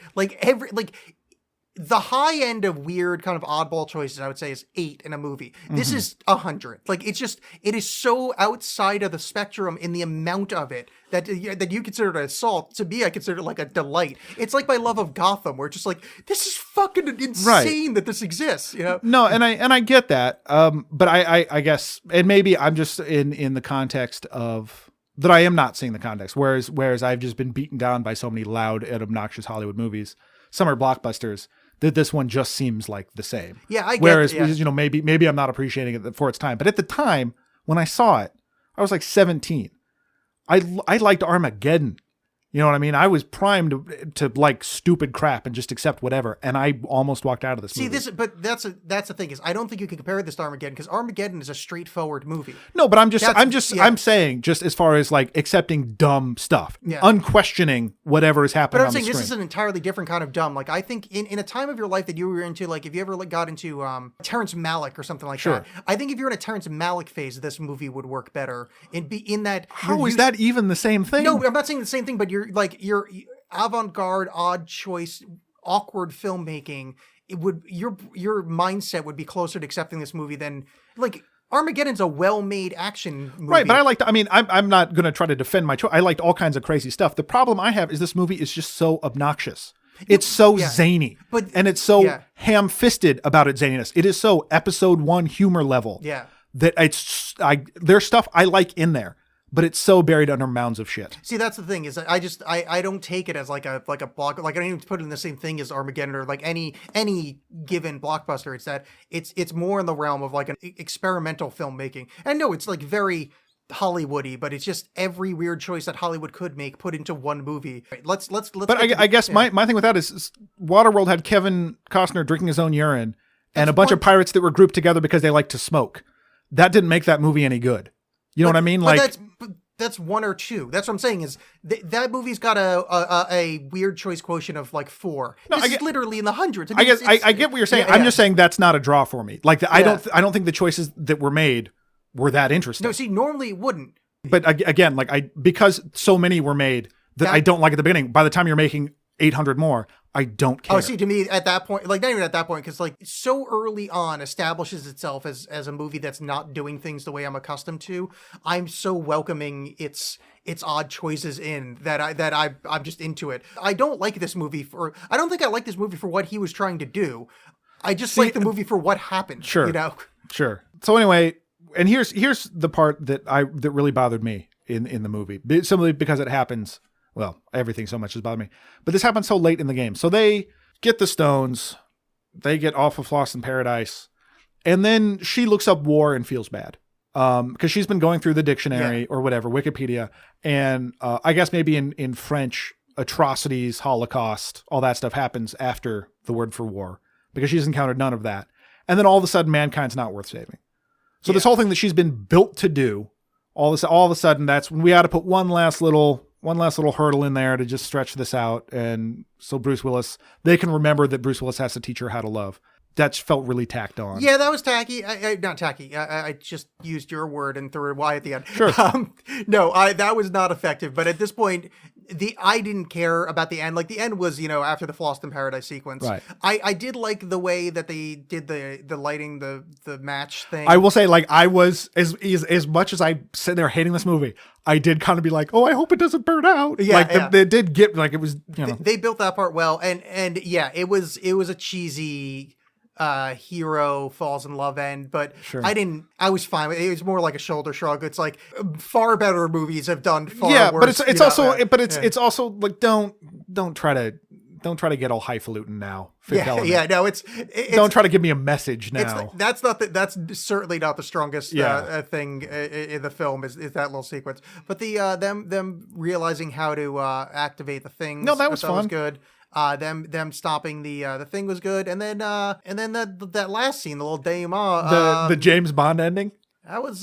The high end of weird kind of oddball choices, I would say, is 8 in a movie. This is 100. Like, it is so outside of the spectrum in the amount of it that you consider it an assault. To me, I consider it like a delight. It's like my love of Gotham, where it's just like, this is fucking insane that this exists. No, and I get that. But I guess, and maybe I'm just in the context of that I am not seeing the context. Whereas I've just been beaten down by so many loud and obnoxious Hollywood movies. Some are blockbusters. That this one just seems like the same. Yeah, I get. Whereas, maybe I'm not appreciating it for its time. But at the time when I saw it, I was like 17. I liked Armageddon. You know what I mean? I was primed to like stupid crap and just accept whatever, and I almost walked out of this movie. But that's the thing, is I don't think you can compare this to Armageddon, because Armageddon is a straightforward movie. No, but I'm saying, just as far as like accepting dumb stuff, unquestioning whatever is happening. But I'm on saying the this screen. is an entirely different kind of dumb. Like, I think in a time of your life that you were into, like if you ever got into Terrence Malick or something like that, I think if you're in a Terrence Malick phase, this movie would work better. And be in that. How is that even the same thing? No, I'm not saying the same thing, but you're avant-garde, odd choice, awkward filmmaking. It would, your mindset would be closer to accepting this movie than, like, Armageddon's a well-made action movie. Right, but I'm not going to try to defend my choice. I liked all kinds of crazy stuff. The problem I have is this movie is just so obnoxious. It's so zany, and it's so ham-fisted about its zaniness. It is so episode 1 humor level. Yeah. That there's stuff I like in there, but it's so buried under mounds of shit. See, that's the thing, is I don't take it as like a block, like I don't even put it in the same thing as Armageddon or like any given blockbuster. It's that it's more in the realm of like an experimental filmmaking. And no, it's like very Hollywoody, but it's just every weird choice that Hollywood could make put into one movie. Let's. But I guess my thing with that is Waterworld had Kevin Costner drinking his own urine and a bunch of pirates that were grouped together because they like to smoke. That didn't make that movie any good. You know what I mean? Like, that's 1 or 2. That's what I'm saying, is that movie's got a weird choice quotient of like 4. No, this is literally in the hundreds. I get what you're saying. I'm just saying that's not a draw for me. Like, I don't think the choices that were made were that interesting. No, see, normally it wouldn't. But again, like because so many were made that I don't like at the beginning. By the time you're making 800 more. I don't care. Oh, see, to me, at that point, like, not even at that point, because, like, so early on establishes itself as a movie that's not doing things the way I'm accustomed to. I'm so welcoming its odd choices in that I'm just into it. I don't like this movie I don't think I like this movie for what he was trying to do. I just like the movie for what happened. Sure. You know? Sure. So anyway, and here's the part that really bothered me in the movie. Simply because it happens. Well, everything so much has bothered me. But this happens so late in the game. So they get the stones. They get off of Lost in Paradise. And then she looks up war and feels bad. Because she's been going through the dictionary or whatever, Wikipedia. And I guess maybe in French, atrocities, Holocaust, all that stuff happens after the word for war. Because she's encountered none of that. And then all of a sudden, mankind's not worth saving. So this whole thing that she's been built to do, all of a sudden, that's when we ought to put one last little hurdle in there to just stretch this out. And so Bruce Willis, they can remember that Bruce Willis has to teach her how to love. That felt really tacked on. Yeah, that was tacky. Not tacky. I just used your word and threw a Y at the end. Sure. No, that was not effective. But at this point, I didn't care about the end. Like, the end was, after the Lost in Paradise sequence. Right. I did like the way that they did the lighting, the match thing. I will say, like, I was, as much as I sit there hating this movie, I did kind of be like, oh, I hope it doesn't burn out. Yeah, like, they did get, like, it was, They built that part well. And yeah, it was a cheesy hero falls in love end, but sure. I was fine with it. It was more like a shoulder shrug. It's like far better movies have done far but worse. it's also like don't try to get all highfalutin now. No, it's don't try to give me a message now. That's certainly not the strongest thing in the film is that little sequence. But the them realizing how to activate the things. No, that was fun. Was good. Them stopping the thing was good, and then that last scene, the little denouement, the James Bond ending. That was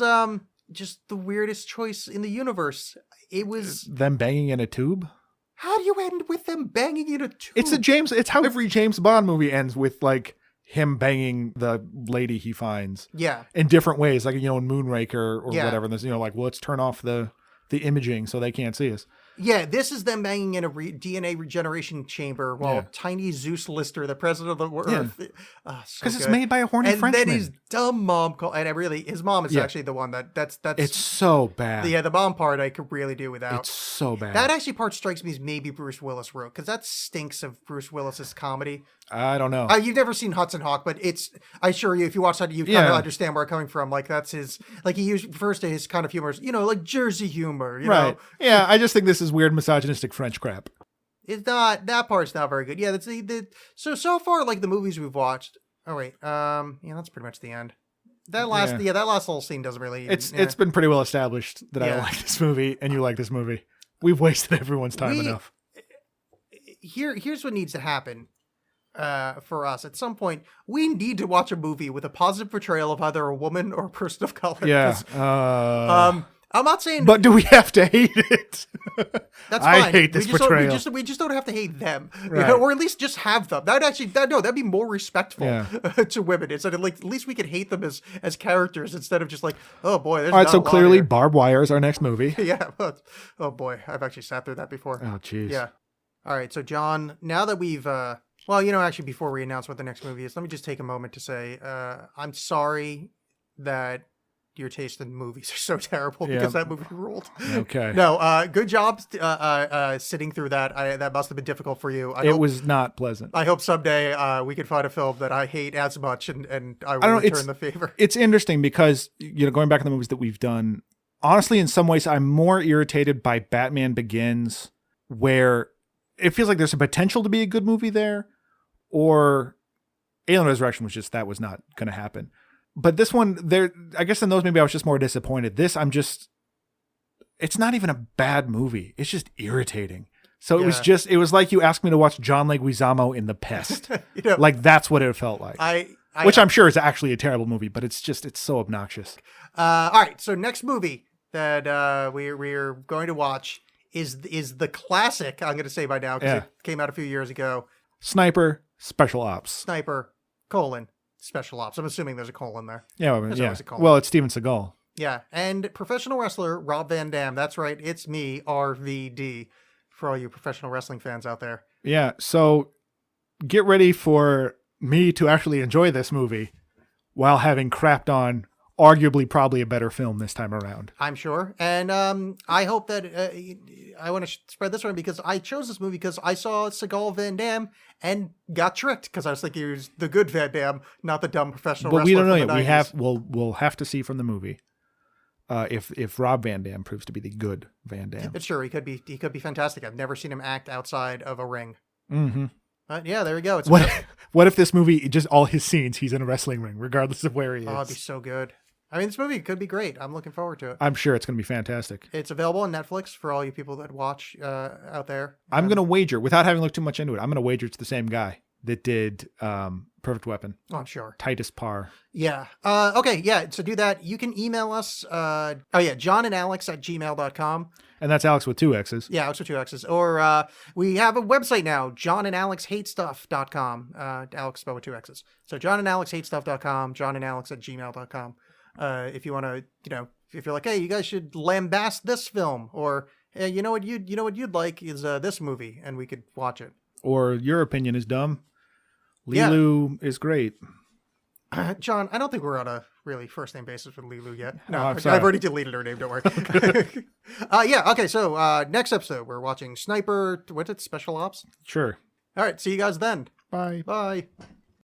just the weirdest choice in the universe. It was them banging in a tube. How do you end with them banging in a tube? It's how every James Bond movie ends, with like him banging the lady he finds. Yeah, in different ways, like in Moonraker or whatever. And there's like, well, let's turn off the imaging so they can't see us. Yeah, this is them banging in a DNA regeneration chamber while tiny Zeus Lister, the president of the Earth, because it's made by a horny Frenchman. And then his dumb mom his mom is actually the one that's it's so bad. Yeah, the mom part I could really do without. It's so bad. That actually part strikes me as maybe Bruce Willis wrote, because that stinks of Bruce Willis's comedy. I don't know. You've never seen Hudson Hawk, but I assure you, if you watch that, you kind of understand where I'm coming from. Like, that's his, like, he refers to his kind of humor as, like Jersey humor, you know? Yeah, I just think this is weird misogynistic French crap. It's not, that part's not very good. Yeah, that's so far, like, the movies we've watched. Oh, wait. That's pretty much the end. That last little scene doesn't really. It's been pretty well established that I like this movie and you like this movie. We've wasted everyone's time enough. Here's what needs to happen. For us, at some point, we need to watch a movie with a positive portrayal of either a woman or a person of color. Yeah. I'm not saying, but do we have to hate it? That's fine. I hate this portrayal. We just don't have to hate them, right. Or at least just have them. That'd be more respectful to women. Instead of, like, at least we could hate them as characters instead of just like, oh boy. There's all right, so clearly, Barbed Wire is our next movie. Yeah. Oh boy, I've actually sat through that before. Oh jeez. Yeah. All right, so John, now that we've actually, before we announce what the next movie is, let me just take a moment to say I'm sorry that your taste in movies are so terrible because that movie ruled. Okay. No, good job sitting through that. That must have been difficult for you. It was not pleasant. I hope someday we can find a film that I hate as much and I will return the favor. It's interesting because, going back to the movies that we've done, honestly, in some ways, I'm more irritated by Batman Begins, where it feels like there's a potential to be a good movie there, or Alien Resurrection that was not going to happen. But this one, I guess in those maybe I was just more disappointed. This, it's not even a bad movie. It's just irritating. So it was like you asked me to watch John Leguizamo in The Pest. Like, that's what it felt like. Which I'm sure is actually a terrible movie, but it's so obnoxious. All right, so next movie that we're going to watch is the classic, I'm going to say by now, because it came out a few years ago. Sniper, Special Ops. Sniper, Special Ops. I'm assuming there's a colon there. Yeah, well, it's Steven Seagal. Yeah, and professional wrestler Rob Van Dam. That's right, it's me, RVD, for all you professional wrestling fans out there. Yeah. So get ready for me to actually enjoy this movie while having crapped on arguably probably a better film this time around. I'm sure. And I hope that I want to spread this one because I chose this movie because I saw Seagal Van Damme and got tricked because I was thinking he was the good Van Damme, not the dumb professional But wrestler. we don't know from the yet. 90s. We'll have to see from the movie if Rob Van Dam proves to be the good Van Dam. It's sure he could be fantastic. I've never seen him act outside of a ring. Mm-hmm. But yeah, there we go. It's What if this movie, just all his scenes, he's in a wrestling ring, regardless of where he is? Oh, it'd be so good. I mean, this movie could be great. I'm looking forward to it. I'm sure it's going to be fantastic. It's available on Netflix for all you people that watch out there. I'm going to wager, without having looked too much into it, I'm going to wager it's the same guy that did Perfect Weapon. Oh, I'm sure. Titus Parr. Yeah. Okay, yeah. So do that. You can email us. John and Alex at gmail.com. And that's Alex with 2 X's. Yeah, Alex with 2 X's. Or we have a website now, johnandalexhatestuff.com. Alex spelled with 2 X's. So johnandalexhatestuff.com, johnandalex@gmail.com. If you want to, if you're like, hey, you guys should lambast this film, or hey, you know what you'd like is this movie, and we could watch it. Or your opinion is dumb. Yeah. Lilu is great. John, I don't think we're on a really first name basis with Lilu yet. No, I'm sorry. I've already deleted her name. Don't worry. Okay. So next episode, we're watching Sniper. What's it? Special Ops. Sure. All right. See you guys then. Bye. Bye.